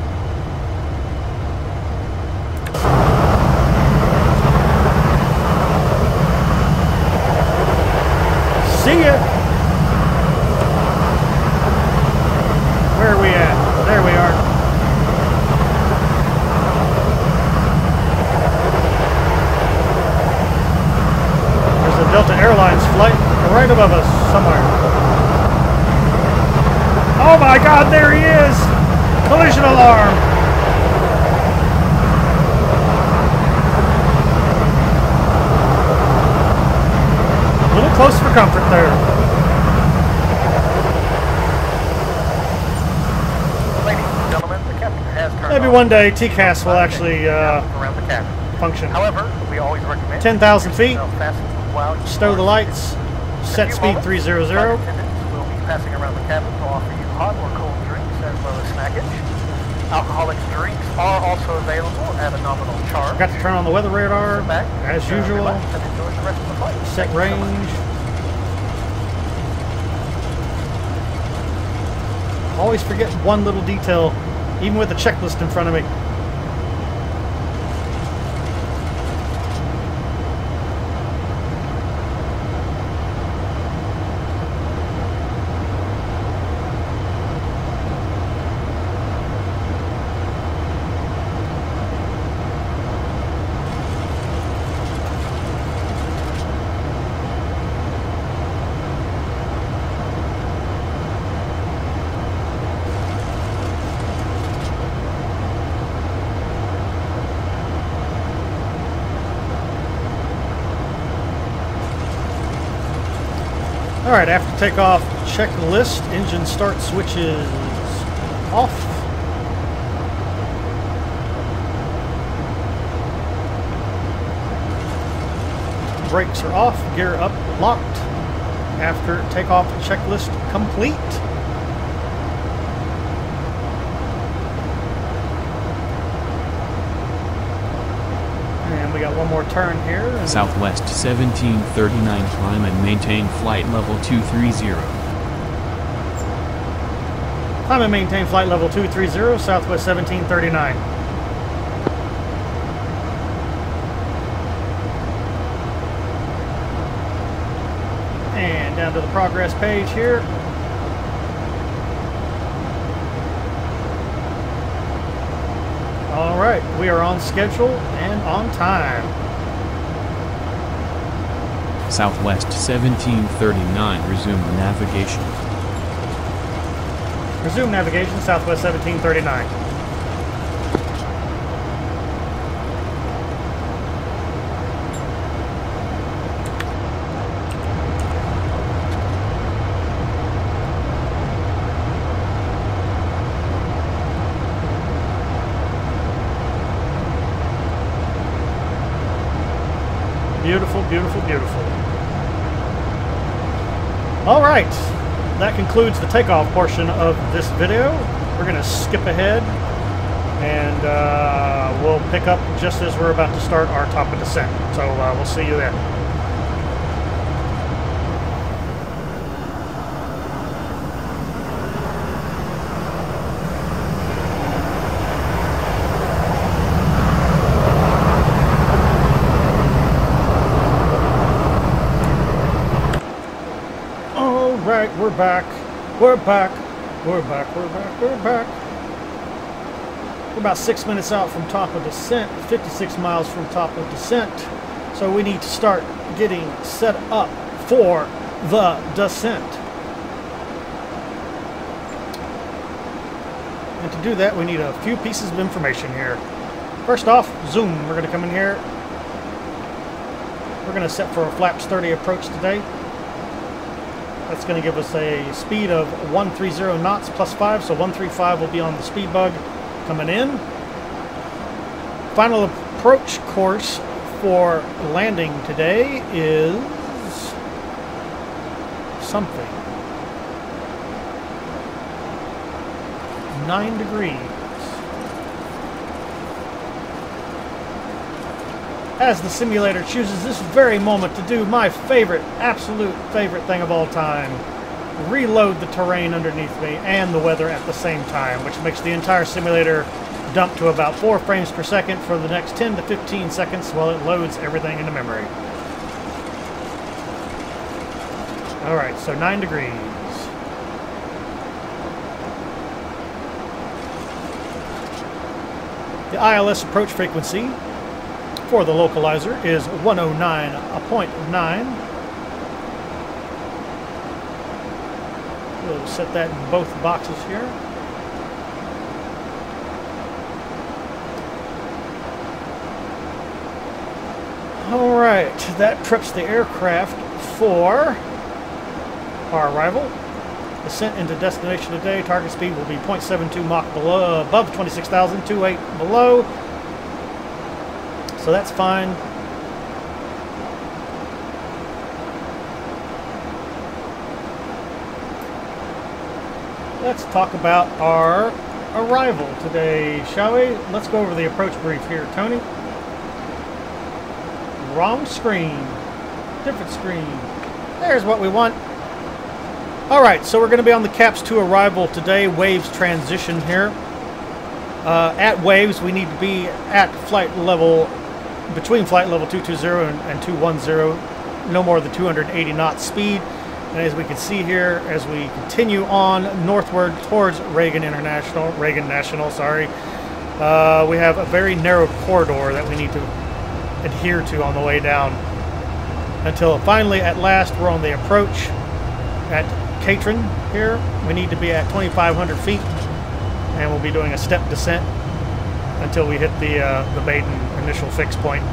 [SPEAKER 1] See ya. Where are we at? There we are. There's a Delta Airlines flight right above us somewhere. Oh my God, there he is! Collision alarm! A little close for comfort there.
[SPEAKER 9] Ladies and gentlemen, the captain has turned
[SPEAKER 1] Maybe
[SPEAKER 9] off
[SPEAKER 1] one day TCAS will actually
[SPEAKER 9] around the cabin.
[SPEAKER 1] function.
[SPEAKER 9] However, we always recommend
[SPEAKER 1] 10,000 feet.
[SPEAKER 9] while
[SPEAKER 1] Stow the lights. Set speed 300.
[SPEAKER 9] We'll be passing around the cabin to offer you hot or cold drinks as well as snackage. Alcoholic drinks are also available at a nominal charge.
[SPEAKER 1] Got to turn on the weather radar
[SPEAKER 9] Sit back,
[SPEAKER 1] as usual.
[SPEAKER 9] relax, and enjoy the rest of the flight.
[SPEAKER 1] Set
[SPEAKER 9] Thank you so much.
[SPEAKER 1] range. Always forget one little detail, even with the checklist in front of me. Alright, after takeoff, checklist, engine start switches off. Brakes are off, gear up, locked. After takeoff, checklist complete. And we got one more turn here.
[SPEAKER 11] Southwest 1739, climb and maintain flight level 230.
[SPEAKER 1] Climb and maintain flight level 230, Southwest 1739. And down to the progress page here. All right, we are on schedule and on time.
[SPEAKER 11] Southwest 1739, resume navigation.
[SPEAKER 1] Resume navigation, Southwest 1739. Beautiful, beautiful, beautiful. All right, that concludes the takeoff portion of this video. We're going to skip ahead, and we'll pick up just as we're about to start our top of descent. So we'll see you then. Right, we're back. We're back. We're back. We're back. We're back. We're about 6 minutes out from top of descent, 56 miles from top of descent. So we need to start getting set up for the descent. And to do that, we need a few pieces of information here. First off, zoom. We're going to come in here. We're going to set for a flaps 30 approach today. That's going to give us a speed of 130 knots plus 5, so 135 will be on the speed bug coming in. Final approach course for landing today is something. 9 degrees. As the simulator chooses this very moment to do my favorite, absolute favorite thing of all time, reload the terrain underneath me and the weather at the same time, which makes the entire simulator dump to about 4 frames per second for the next 10 to 15 seconds while it loads everything into memory. Alright, so 9 degrees. The ILS approach frequency for the localizer is 109.9. We'll set that in both boxes here. Alright, that preps the aircraft for our arrival. Descent into destination today. Target speed will be 0.72 Mach below, above 26,000, 28 below. So that's fine. Let's talk about our arrival today, shall we? Let's go over the approach brief here, Tony. Wrong screen. Different screen. There's what we want. Alright, so we're going to be on the CAPS 2 arrival today. Waves transition here. At Waves, we need to be at flight level, between flight level 220 and 210, no more than 280 knot speed. And as we can see here, as we continue on northward towards Reagan National, we have a very narrow corridor that we need to adhere to on the way down. Until finally, at last, we're on the approach at Katrin here. We need to be at 2,500 feet, and we'll be doing a step descent until we hit the maiden initial fix point.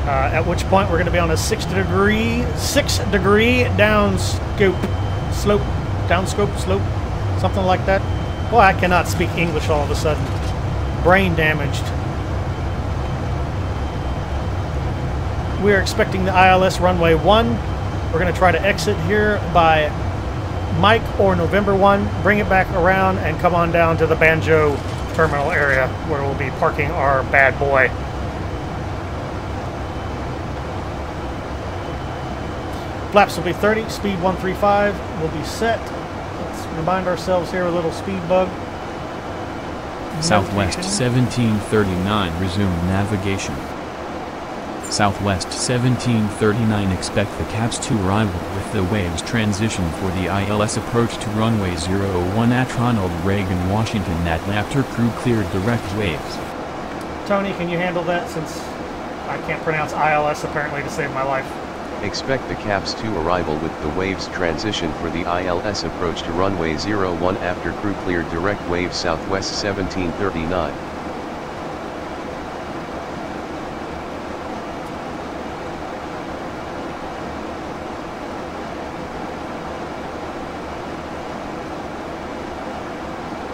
[SPEAKER 1] At which point we're going to be on a 6 degree downscope slope, something like that. Boy, I cannot speak English all of a sudden. Brain damaged. We are expecting the ILS runway 1. We're going to try to exit here by Mike or November 1, bring it back around, and come on down to the Banjo terminal area where we'll be parking our bad boy. Flaps will be 30, speed 135 will be set. Let's remind ourselves here a little speed bug.
[SPEAKER 11] Southwest 1739, resume navigation. Southwest 1739, expect the CAPS 2 arrival with the Waves transition for the ILS approach to runway 01 at Ronald Reagan, Washington after crew cleared direct waves.
[SPEAKER 1] Tony, can you handle that since I can't pronounce ILS apparently to save my life?
[SPEAKER 4] Expect the CAPS 2 arrival with the Waves transition for the ILS approach to runway 01 after crew cleared direct waves Southwest 1739.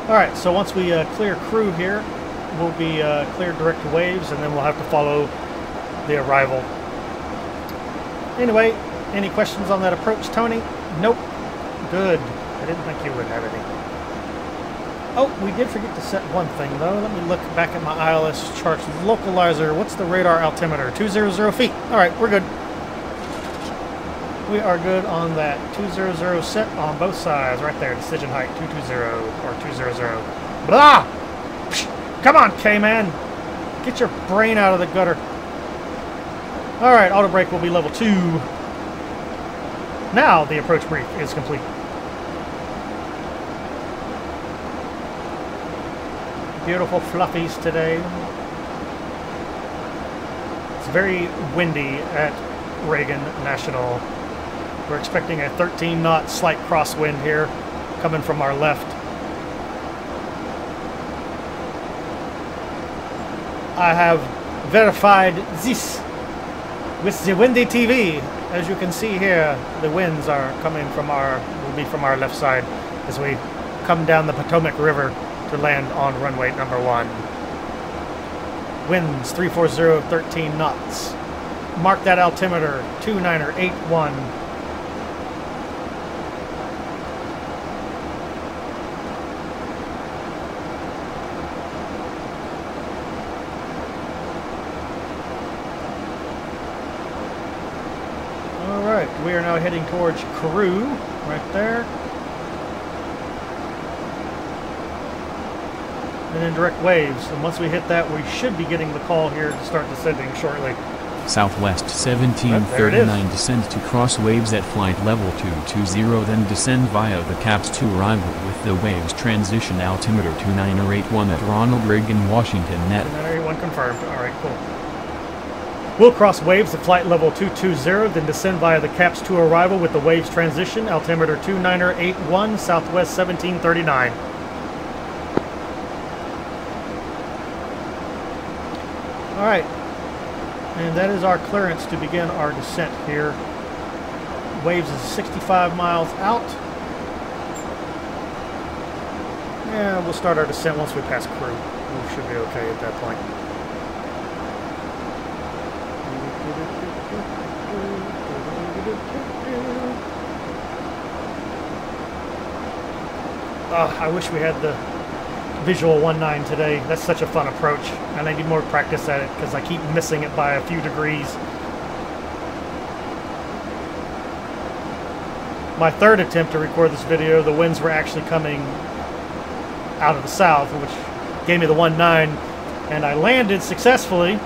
[SPEAKER 1] Alright, so once we clear crew here, we'll be cleared direct to waves, and then we'll have to follow the arrival. Anyway, any questions on that approach, Tony? Nope. Good. I didn't think you would have any. Oh, we did forget to set one thing, though. Let me look back at my ILS charts. Localizer, what's the radar altimeter? 200 feet. All right, we're good. We are good on that 200 set on both sides. Right there, decision height 220 or 200. Blah! Psh, come on, K-Man. Get your brain out of the gutter. All right, auto brake will be level 2. Now the approach brief is complete. Beautiful fluffies today. It's very windy at Reagan National. We're expecting a 13-knot slight crosswind here coming from our left. I have verified this with the windy TV. As you can see here, the winds are coming from will be from our left side as we come down the Potomac River to land on runway number 1. Winds 340, 13 knots. Mark that altimeter, 2981. All right, we are now heading towards Carew, right there. And then direct waves. And once we hit that, we should be getting the call here to start descending shortly.
[SPEAKER 11] Southwest 1739 descend to cross waves at flight level 220, then descend via the CAPS 2 arrival with the waves transition altimeter 2981 at Ronald Reagan, Washington net.
[SPEAKER 1] 2981 confirmed. All right, cool. We'll cross waves at flight level 220, then descend via the CAPS 2 arrival with the waves transition altimeter 2981, Southwest 1739. All right, and that is our clearance to begin our descent here. Waves is 65 miles out. Yeah, we'll start our descent once we pass Crew. We should be okay at that point. I wish we had the visual 1.9 today. That's such a fun approach, and I need more practice at it because I keep missing it by a few degrees. My third attempt to record this video, the winds were actually coming out of the south, which gave me the 1.9, and I landed successfully.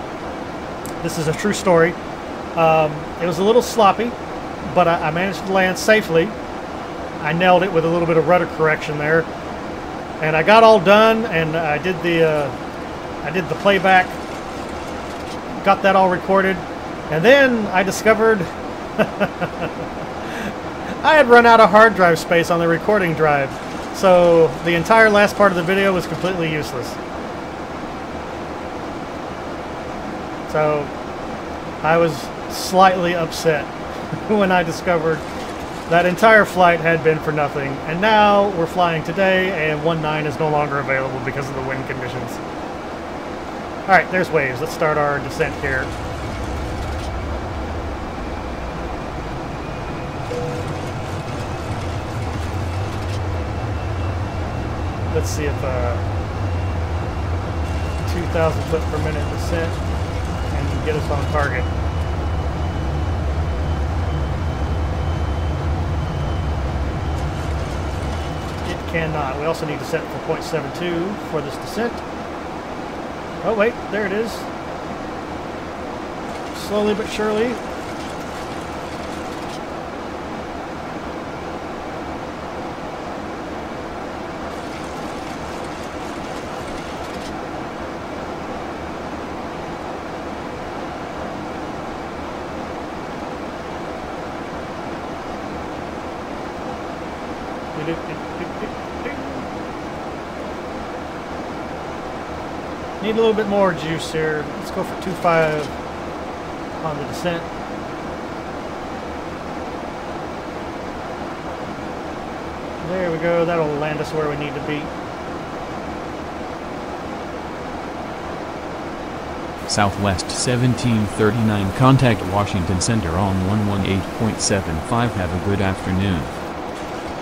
[SPEAKER 1] This is a true story. It was a little sloppy, but I managed to land safely. I nailed it with a little bit of rudder correction there. And I got all done, and I did the playback, got that all recorded, and then I discovered I had run out of hard drive space on the recording drive, so the entire last part of the video was completely useless. So I was slightly upset when I discovered that entire flight had been for nothing, and now we're flying today, and 1.9 is no longer available because of the wind conditions. All right, there's waves. Let's start our descent here. Let's see if 2,000 foot per minute descent can get us on target. Cannot. We also need to set it for 0.72 for this descent. Oh wait, there it is. Slowly but surely. Need a little bit more juice here. Let's go for 2.5 on the descent. There we go. That'll land us where we need to be.
[SPEAKER 11] Southwest 1739, contact Washington Center on 118.75. Have a good afternoon.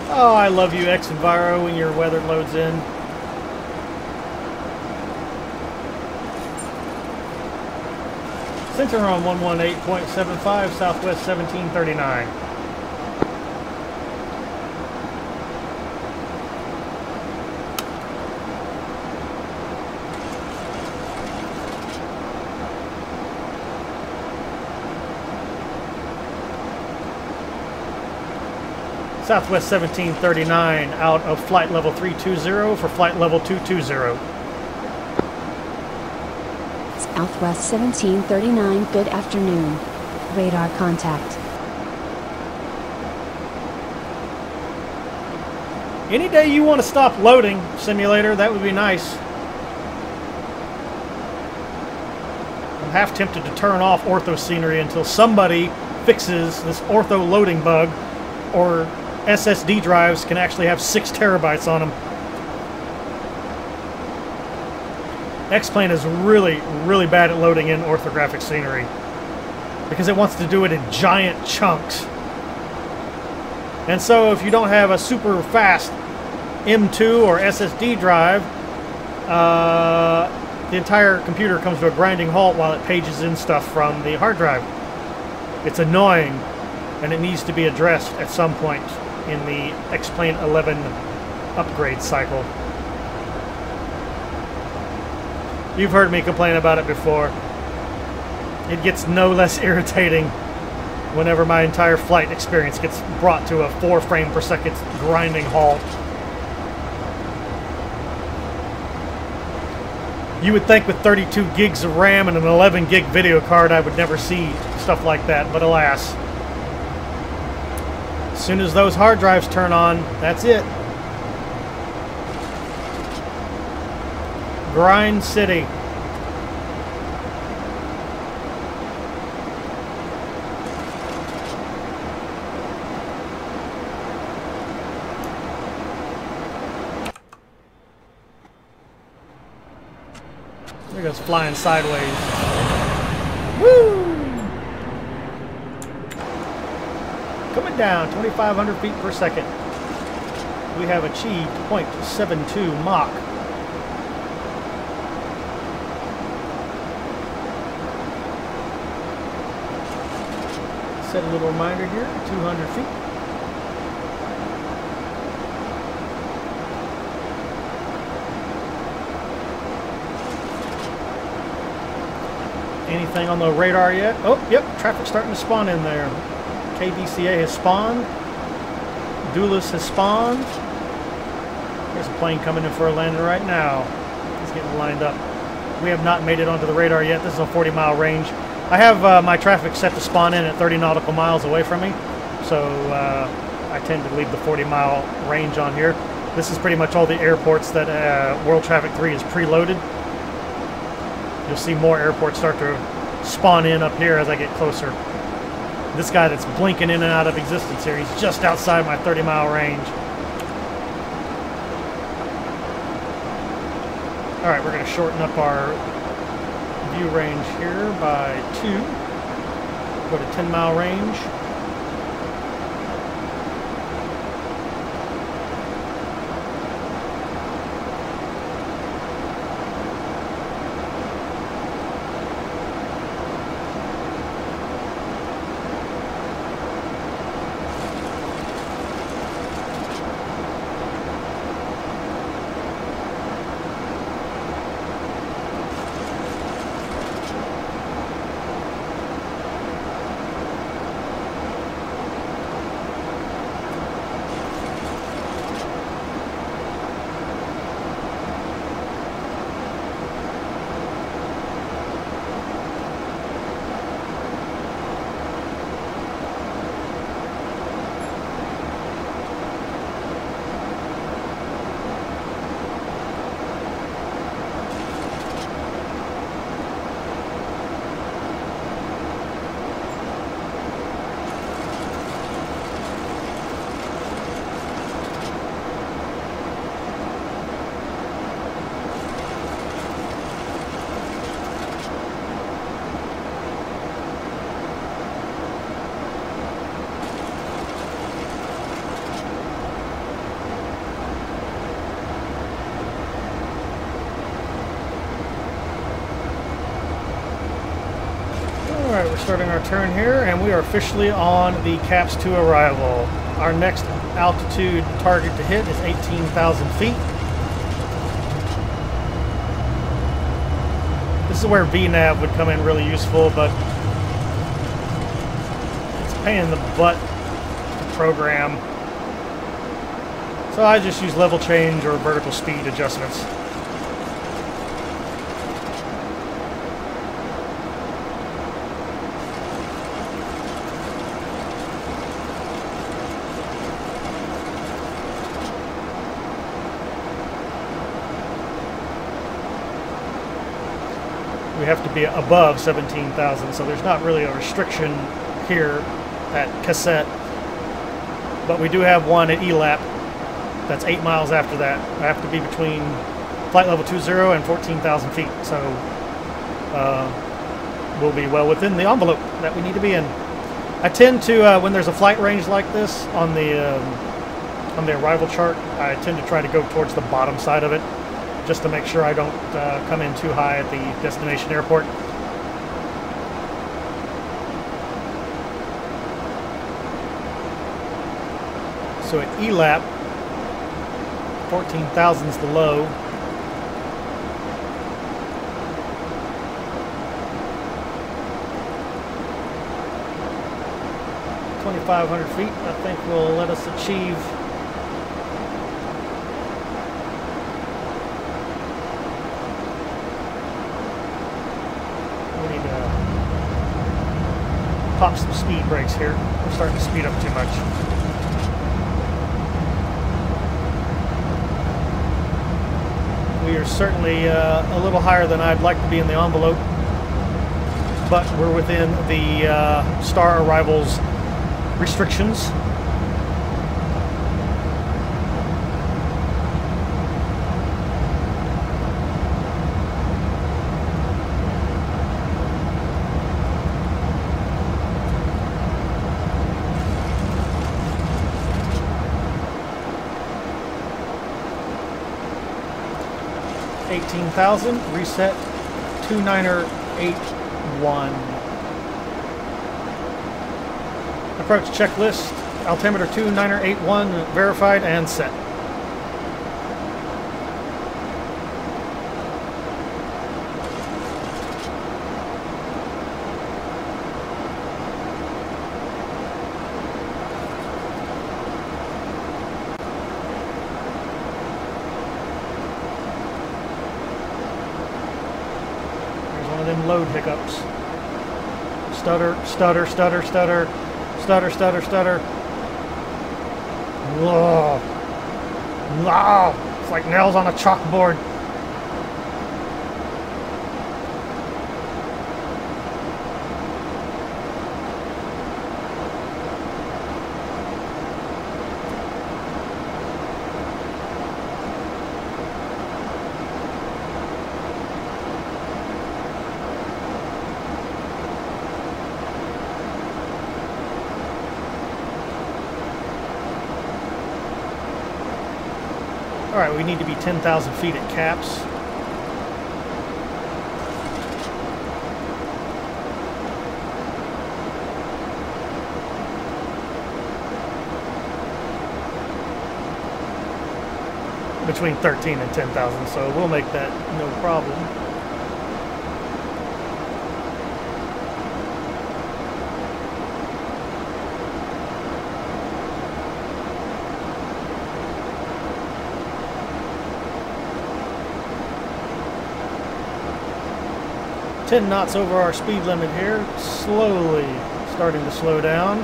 [SPEAKER 1] Oh, I love you, xEnviro, when your weather loads in. Center on 118.75, Southwest 1739. Southwest 1739 out of flight level 320 for flight level 220.
[SPEAKER 12] Southwest 1739, good afternoon. Radar contact.
[SPEAKER 1] Any day you want to stop loading, simulator, that would be nice. I'm half tempted to turn off ortho scenery until somebody fixes this ortho loading bug, or SSD drives can actually have 6 terabytes on them. X-Plane is really, really bad at loading in orthographic scenery because it wants to do it in giant chunks. And so if you don't have a super fast M2 or SSD drive, the entire computer comes to a grinding halt while it pages in stuff from the hard drive. It's annoying, and it needs to be addressed at some point in the X-Plane 11 upgrade cycle. You've heard me complain about it before. It gets no less irritating whenever my entire flight experience gets brought to a 4 frame per second grinding halt. You would think with 32 gigs of RAM and an 11 gig video card I would never see stuff like that, but alas. As soon as those hard drives turn on, that's it. Grind City. There goes flying sideways. Woo! Coming down 2,500 feet per second. We have achieved 0.72 Mach. Set a little reminder here, 200 feet. Anything on the radar yet? Oh, yep, traffic's starting to spawn in there. KDCA has spawned. Doulas has spawned. There's a plane coming in for a landing right now. He's getting lined up. We have not made it onto the radar yet. This is a 40-mile range. I have my traffic set to spawn in at 30 nautical miles away from me, so I tend to leave the 40-mile range on here. This is pretty much all the airports that World Traffic 3 is preloaded. You'll see more airports start to spawn in up here as I get closer. This guy that's blinking in and out of existence here, he's just outside my 30-mile range. All right, we're going to shorten up our view range here by 2. Go to 10-mile range. Alright, we're starting our turn here, and we are officially on the CAPS 2 arrival. Our next altitude target to hit is 18,000 feet. This is where VNAV would come in really useful, but it's a pain in the butt to program. So I just use level change or vertical speed adjustments. We have to be above 17,000, so there's not really a restriction here at Cassette, but we do have one at ELAP that's 8 miles after that. I have to be between flight level 20 and 14,000 feet, so we'll be well within the envelope that we need to be in. I tend to, when there's a flight range like this on the arrival chart, I tend to try to go towards the bottom side of it, just to make sure I don't come in too high at the destination airport. So at ELAP, 14,000 is the low. $2,500 feet, I think, will let us achieve pop some speed brakes here. We're starting to speed up too much. We are certainly a little higher than I'd like to be in the envelope, but we're within the star arrivals restrictions. $18,000, reset 2981. Approach checklist, altimeter 2981, verified and set. Load hiccups. Stutter, stutter, stutter, stutter, stutter, stutter, stutter. Whoa. Wow. It's like nails on a chalkboard. Alright, we need to be 10,000 feet at CAPS. Between 13 and 10,000, so we'll make that no problem. Ten knots over our speed limit here, slowly starting to slow down.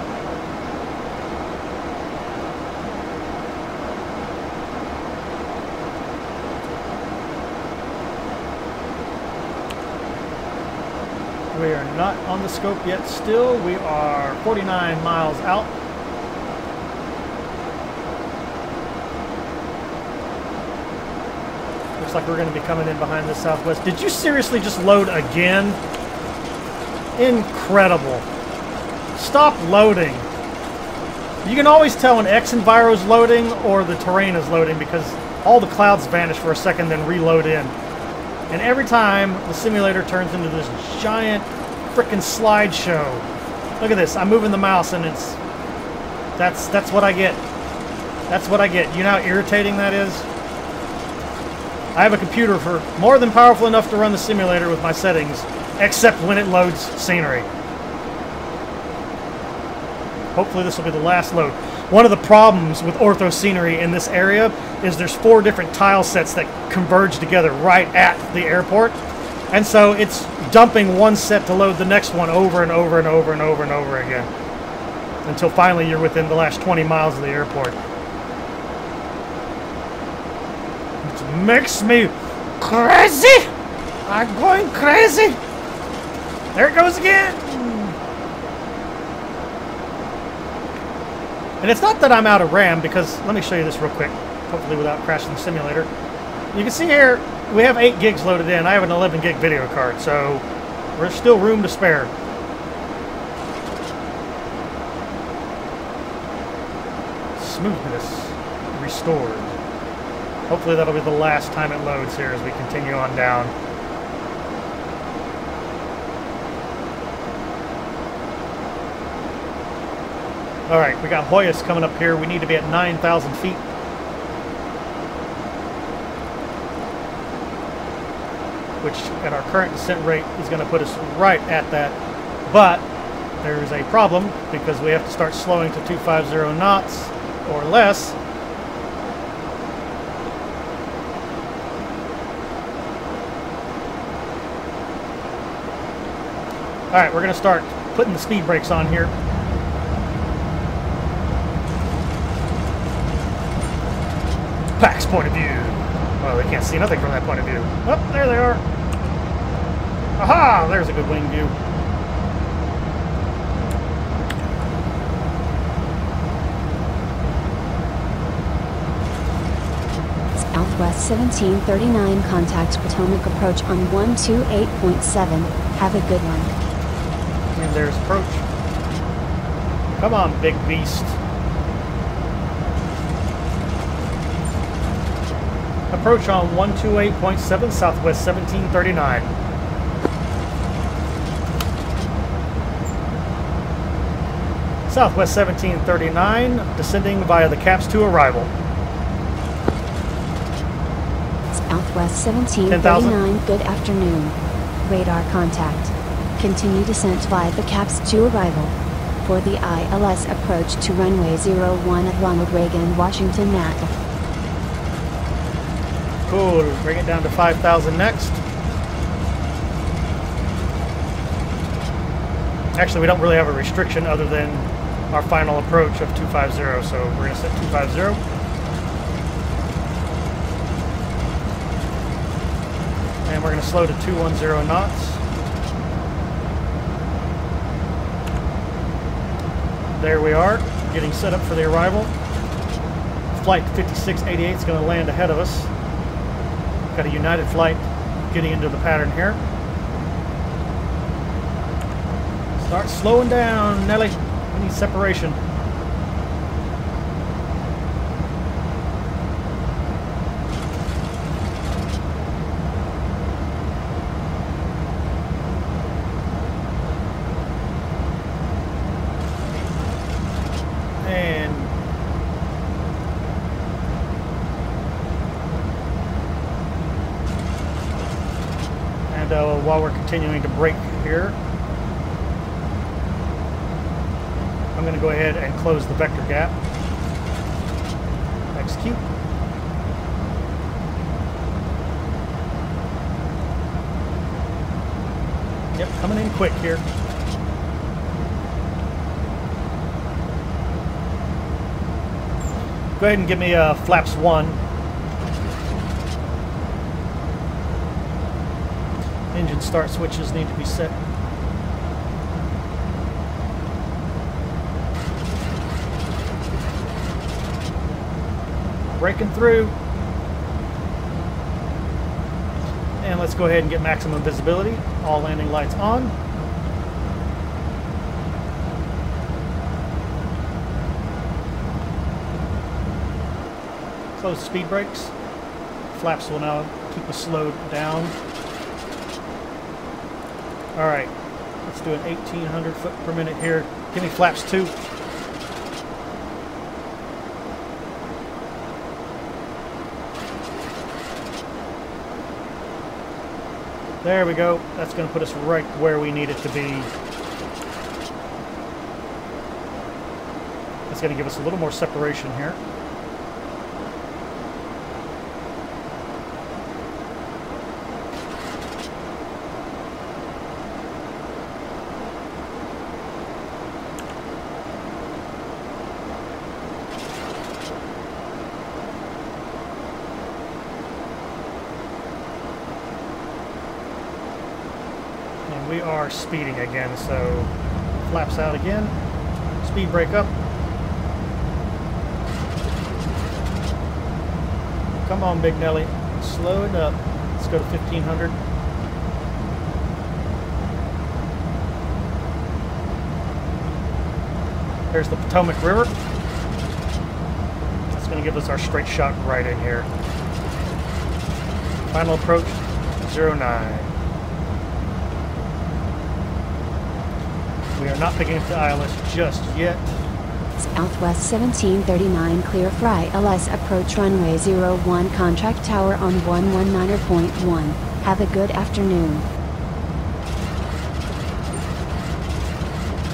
[SPEAKER 1] We are not on the scope yet still. We are 49 miles out. Looks like we're going to be coming in behind this Southwest. Did you seriously just load again? Incredible. Stop loading. You can always tell when xEnviro is loading or the terrain is loading because all the clouds vanish for a second then reload in. And every time the simulator turns into this giant frickin' slideshow. Look at this. I'm moving the mouse, and it's that's what I get. That's what I get. You know how irritating that is? I have a computer for more than powerful enough to run the simulator with my settings, except when it loads scenery. Hopefully this will be the last load. One of the problems with ortho scenery in this area is there's 4 different tile sets that converge together right at the airport. And so it's dumping one set to load the next one over and over and over and over and over again. Until finally you're within the last 20 miles of the airport. It makes me crazy! I'm going crazy! There it goes again! And it's not that I'm out of RAM, because let me show you this real quick, hopefully without crashing the simulator. You can see here, we have 8 gigs loaded in. I have an 11 gig video card, so there's still room to spare. Smoothness restored. Hopefully that'll be the last time it loads here as we continue on down. Alright, we got Hoyas coming up here. We need to be at 9,000 feet. Which, at our current descent rate, is going to put us right at that. But there's a problem, because we have to start slowing to 250 knots or less. Alright, we're going to start putting the speed brakes on here. Pack's point of view. Well, they can't see nothing from that point of view. Oh, there they are. Aha! There's a good wing view.
[SPEAKER 12] Southwest 1739, contact Potomac approach on 128.7. Have a good one.
[SPEAKER 1] And there's approach. Come on, big beast. Approach on 128.7, Southwest 1739. Southwest 1739, descending via the CAPS to arrival.
[SPEAKER 12] Southwest 1739, good afternoon. Radar contact. Continue descent via the CAPS to arrival. For the ILS approach to runway 01 at Ronald Reagan, Washington, NAT.
[SPEAKER 1] Cool, bring it down to 5,000 next. Actually, we don't really have a restriction other than our final approach of 250, so we're going to set 250. And we're going to slow to 210 knots. There we are, getting set up for the arrival. Flight 5688 is going to land ahead of us. Got a United flight getting into the pattern here. Start slowing down, Nelly. We need separation. While we're continuing to brake here, I'm going to go ahead and close the vector gap. Execute. Yep, coming in quick here. Go ahead and give me flaps 1. Engine start switches need to be set. Breaking through. And let's go ahead and get maximum visibility. All landing lights on. Close speed brakes. Flaps will now keep us slowed down. Alright, Let's do an 1,800 foot per minute here. Give me flaps 2. There we go. That's going to put us right where we need it to be. That's going to give us a little more separation here. We are speeding again, so flaps out again, speed brake up. Come on, Big Nelly, slow it up. Let's go to 1,500. There's the Potomac River. That's going to give us our straight shot right in here. Final approach, 09. We are not picking up the ILS just yet.
[SPEAKER 12] Southwest 1739 clear for ILS approach runway 01 contract tower on 119.1. Have a good afternoon.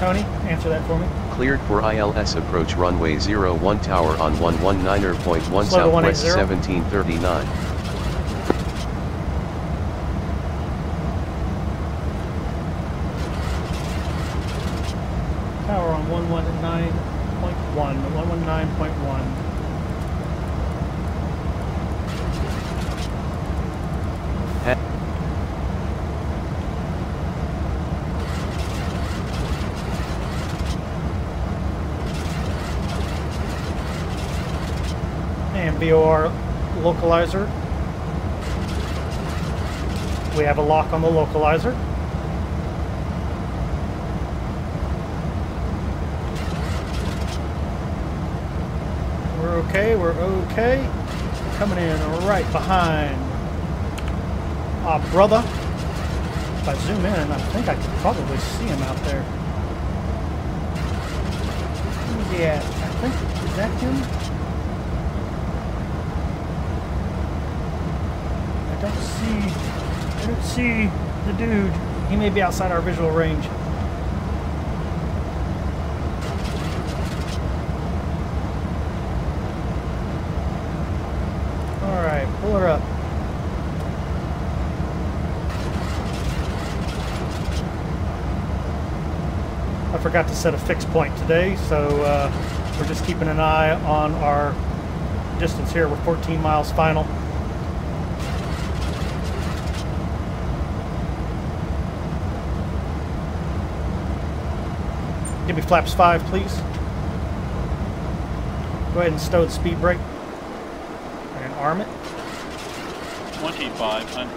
[SPEAKER 1] Tony, answer that for me.
[SPEAKER 4] Cleared for ILS approach runway 01 tower on 119.1 Southwest 1739.
[SPEAKER 1] Tower on 119.1. 119.1. And VOR localizer. We have a lock on the localizer. We're okay. Coming in right behind our brother. If I zoom in, I think I could probably see him out there. Who's he at? I think, is that him? I don't see the dude. He may be outside our visual range. Pull her up. I forgot to set a fixed point today, so we're just keeping an eye on our distance here. We're 14 miles final. Give me flaps 5, please. Go ahead and stow the speed brake. And arm it.
[SPEAKER 13] 2,500.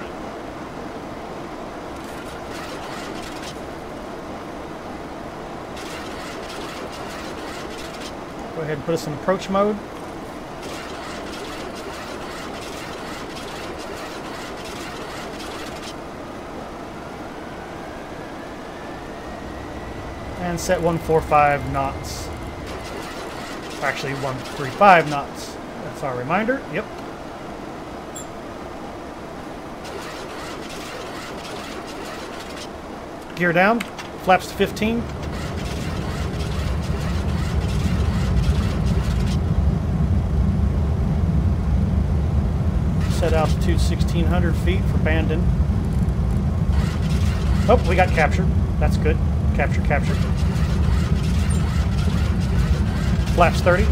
[SPEAKER 1] Go ahead and put us in approach mode. And set 145 knots. Actually 135 knots. That's our reminder. Yep. Gear down, flaps to 15. Set altitude 1,600 feet for Bandon. Oh, we got captured. That's good. Capture. Flaps 30.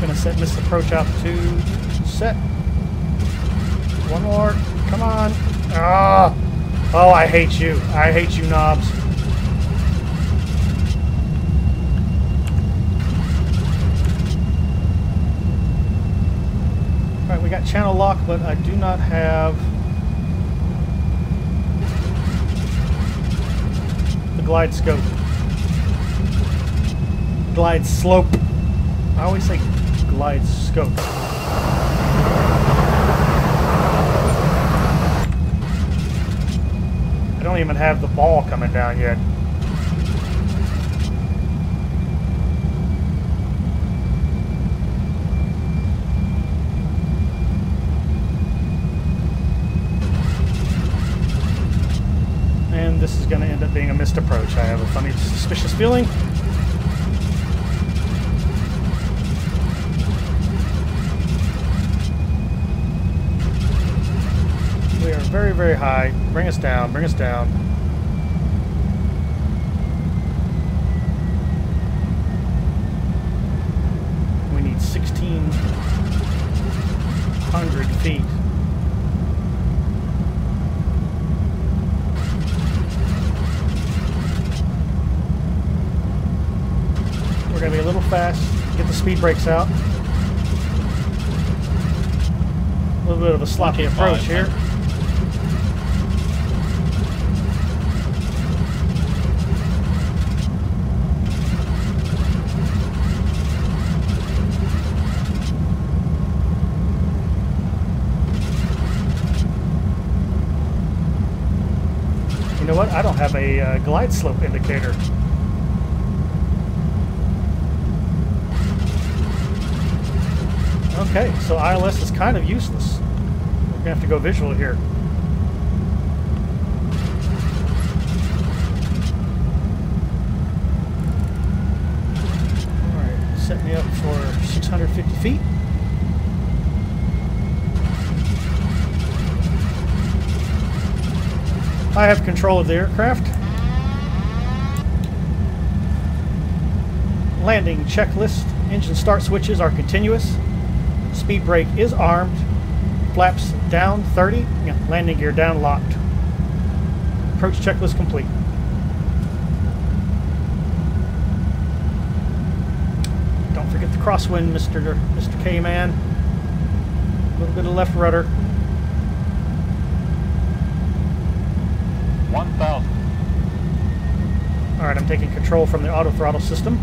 [SPEAKER 1] Gonna set missed approach altitude. Set. One more. Come on. Ah. Oh, I hate you. I hate you, knobs. Alright, we got channel lock, but I do not have the glide scope. Glide slope. I always say glide scope. I don't even have the ball coming down yet. And this is going to end up being a missed approach. I have a funny, suspicious feeling. We are very, very high. Bring us down, bring us down. We need 1,600 feet. We're going to be a little fast. Get the speed brakes out. A little bit of a sloppy approach here. You know what? I don't have a glide slope indicator. Okay, so ILS is kind of useless. We're going to have to go visual here. Alright, set me up for 650 feet. I have control of the aircraft. Landing checklist. Engine start switches are continuous. Speed brake is armed. Flaps down 30. Yeah, landing gear down locked. Approach checklist complete. Don't forget the crosswind, Mr. K-Man. A little bit of left rudder.
[SPEAKER 2] 1,000.
[SPEAKER 1] Alright, I'm taking control from the auto throttle system.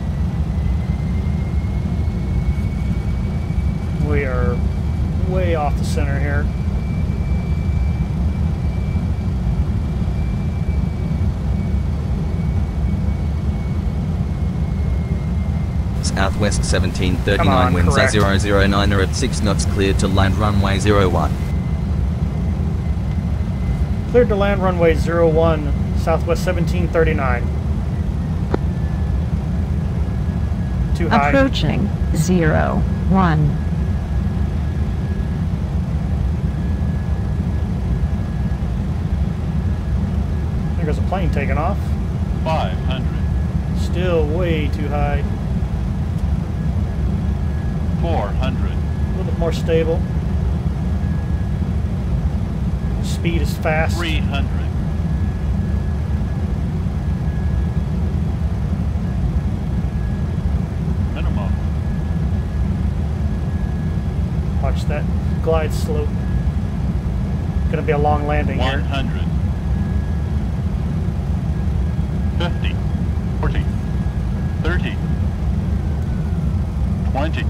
[SPEAKER 1] We are way off the center here.
[SPEAKER 8] Southwest 1739 winds at 009 are at 6 knots, cleared to land runway 01.
[SPEAKER 1] Cleared to land runway 01, Southwest 1739. Too high.
[SPEAKER 10] Approaching 01.
[SPEAKER 1] There's a plane taking off.
[SPEAKER 2] 500.
[SPEAKER 1] Still way too high.
[SPEAKER 2] 400.
[SPEAKER 1] A little bit more stable. Speed is fast.
[SPEAKER 2] 300. Minimum.
[SPEAKER 1] Watch that glide slope. Gonna be a long landing
[SPEAKER 2] 100.
[SPEAKER 1] here.
[SPEAKER 2] 50, 40, 30, 20,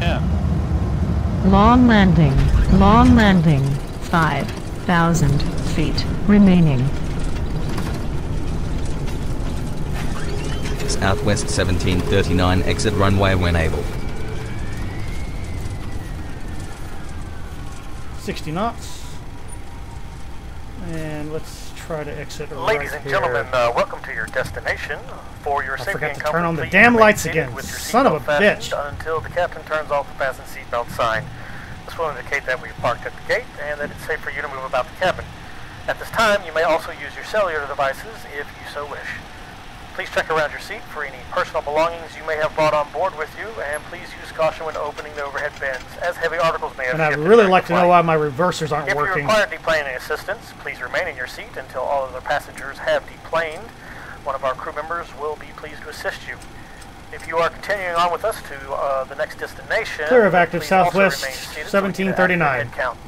[SPEAKER 2] 10.
[SPEAKER 10] Long landing, 5,000 feet remaining.
[SPEAKER 8] Southwest 1739, exit runway when able.
[SPEAKER 1] 60 knots. And let's try to exit right
[SPEAKER 9] Ladies and gentlemen, welcome to your destination. For your safety and comfort,
[SPEAKER 1] turn on the
[SPEAKER 9] please
[SPEAKER 1] damn
[SPEAKER 9] remain
[SPEAKER 1] lights
[SPEAKER 9] seated
[SPEAKER 1] again.
[SPEAKER 9] with your
[SPEAKER 1] Son of a
[SPEAKER 9] seatbelt
[SPEAKER 1] bitch.
[SPEAKER 9] fastened until the captain turns off the fasten seatbelt sign. This will indicate that we've parked at the gate and that it's safe for you to move about the cabin. At this time, you may also use your cellular devices if you so wish. Please check around your seat for any personal belongings you may have brought on board with you, and please use caution when opening the overhead bins, as heavy articles may have
[SPEAKER 1] And I'd
[SPEAKER 9] shifted
[SPEAKER 1] really
[SPEAKER 9] during
[SPEAKER 1] like
[SPEAKER 9] the
[SPEAKER 1] to know
[SPEAKER 9] flight.
[SPEAKER 1] why my reversers aren't
[SPEAKER 9] If you
[SPEAKER 1] working.
[SPEAKER 9] require deplaning assistance, please remain in your seat until all other passengers have deplaned. One of our crew members will be pleased to assist you. If you are continuing on with us to the next destination,
[SPEAKER 1] Clear of active
[SPEAKER 9] please also
[SPEAKER 1] Southwest
[SPEAKER 9] remain seated so we can add your
[SPEAKER 1] 1739.
[SPEAKER 9] head count.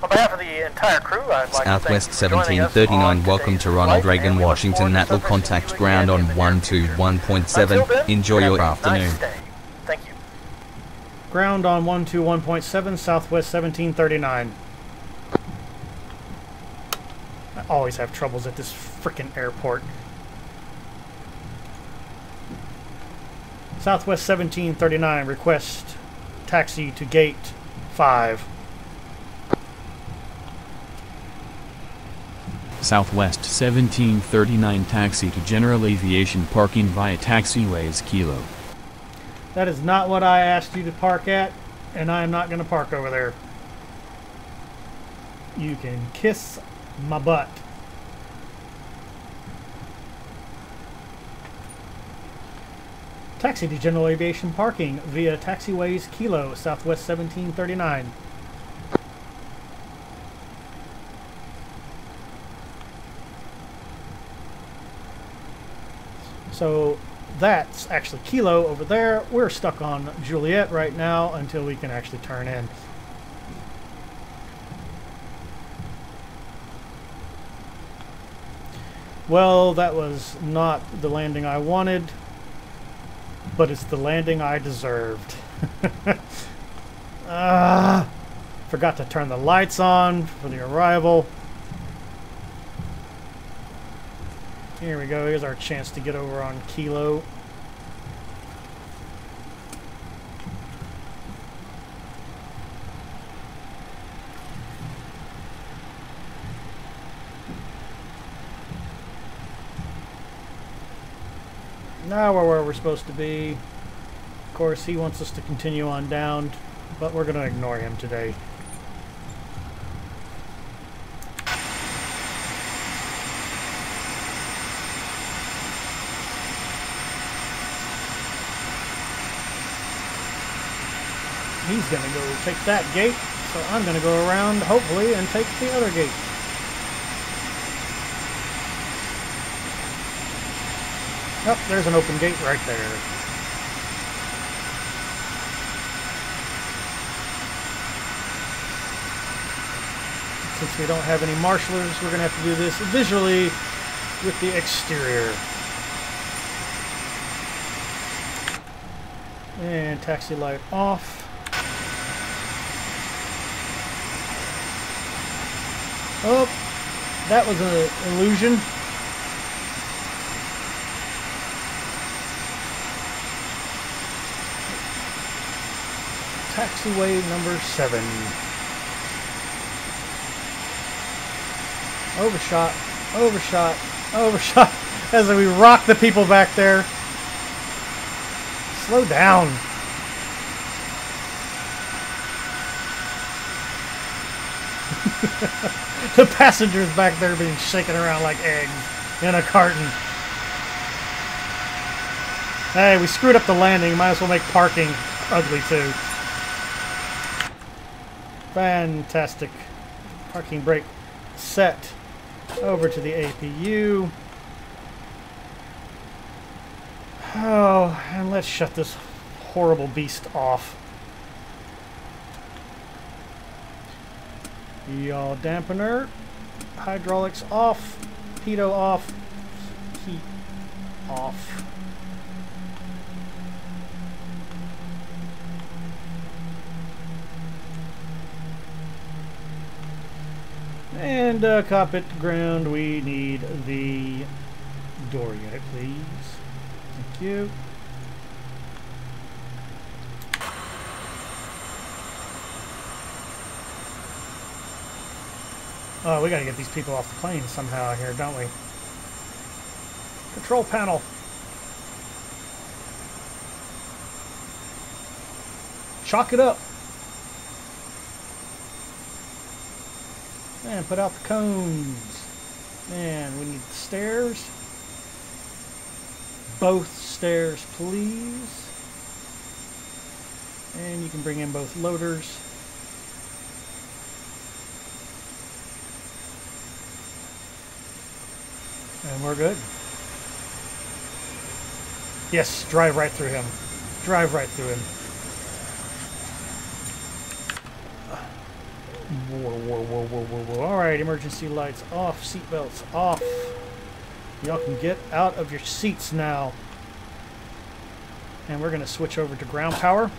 [SPEAKER 9] On behalf of the entire crew, I'd like
[SPEAKER 8] Southwest
[SPEAKER 9] to thank you for joining us
[SPEAKER 8] 1739,
[SPEAKER 9] on
[SPEAKER 8] welcome
[SPEAKER 9] today's
[SPEAKER 8] to Ronald
[SPEAKER 9] flight,
[SPEAKER 8] Reagan,
[SPEAKER 9] and we look
[SPEAKER 8] Washington.
[SPEAKER 9] forward to
[SPEAKER 8] That will
[SPEAKER 9] servicing
[SPEAKER 8] contact
[SPEAKER 9] you
[SPEAKER 8] ground
[SPEAKER 9] again
[SPEAKER 8] on
[SPEAKER 9] in the near future.
[SPEAKER 8] 121.7.
[SPEAKER 9] Until then,
[SPEAKER 8] Enjoy
[SPEAKER 9] have
[SPEAKER 8] your
[SPEAKER 9] a
[SPEAKER 8] afternoon.
[SPEAKER 9] nice day.
[SPEAKER 1] Ground on 121.7, Southwest 1739. I always have troubles at this frickin' airport. Southwest 1739, request taxi to gate 5.
[SPEAKER 11] Southwest 1739 taxi to General Aviation parking via taxiways Kilo.
[SPEAKER 1] That is not what I asked you to park at, and I am not going to park over there. You can kiss my butt. Taxi to General Aviation parking via taxiways Kilo, Southwest 1739. So that's actually Kilo over there. We're stuck on Juliet right now until we can actually turn in. Well, that was not the landing I wanted, but it's the landing I deserved. Forgot to turn the lights on for the arrival. Here we go. Here's our chance to get over on Kilo. Now we're where we're supposed to be. Of course, he wants us to continue on down, but we're going to ignore him today. He's going to go take that gate, so I'm going to go around, hopefully, and take the other gate. Oh, there's an open gate right there. Since we don't have any marshalers, we're going to have to do this visually with the exterior. And taxi light off. Oh, that was an illusion. Taxiway number 7. Overshot, overshot, overshot as we rock the people back there. Slow down. The passengers back there being shaken around like eggs in a carton. Hey, we screwed up the landing. Might as well make parking ugly too. Fantastic. Parking brake set. Over to the APU. Oh, and let's shut this horrible beast off. Yaw dampener. Hydraulics off. Pitot off. Heat off. And cockpit to ground, we need the door unit, please. Thank you. Oh, we gotta get these people off the plane somehow here, don't we? Control panel. Chalk it up. And put out the cones. And we need the stairs. Both stairs, please. And you can bring in both loaders. And we're good. Yes, drive right through him. Drive right through him. Whoa. Alright, emergency lights off, seatbelts off. Y'all can get out of your seats now. And we're going to switch over to ground power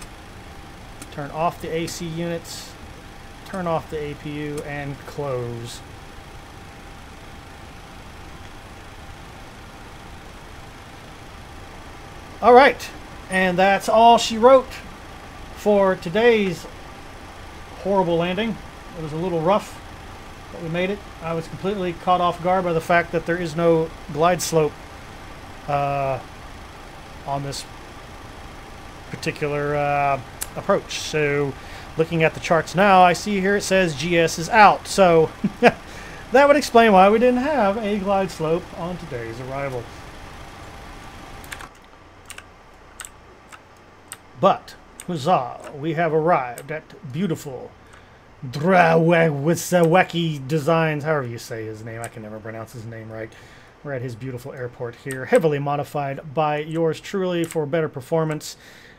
[SPEAKER 1] Turn off the AC units, turn off the APU, and close. All right, and that's all she wrote for today's horrible landing. It was a little rough, but we made it. I was completely caught off guard by the fact that there is no glide slope on this particular approach. So looking at the charts now, I see here it says GS is out. So that would explain why we didn't have a glide slope on today's arrival. But, huzzah, we have arrived at beautiful Drzewicki Designs, however you say his name. I can never pronounce his name right. We're at his beautiful airport here, heavily modified by yours truly for better performance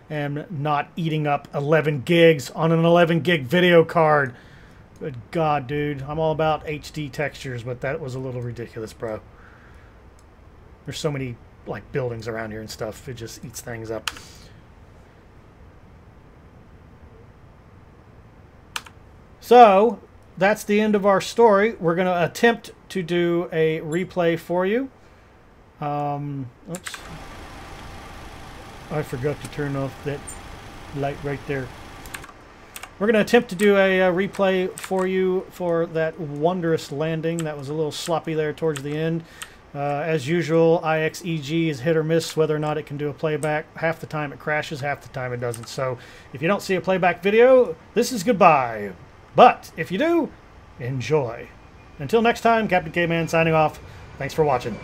[SPEAKER 1] and not eating up 11 gigs on an 11 gig video card. Good God, dude. I'm all about HD textures, but that was a little ridiculous, bro. There's so many like buildings around here and stuff. It just eats things up. So, that's the end of our story. We're going to attempt to do a replay for you. Oops. I forgot to turn off that light right there. We're going to attempt to do a replay for you for that wondrous landing. That was a little sloppy there towards the end. As usual, IXEG is hit or miss whether or not it can do a playback. Half the time it crashes, half the time it doesn't. So, if you don't see a playback video, this is goodbye. But if you do, enjoy. Until next time, Captain K-Man signing off. Thanks for watching.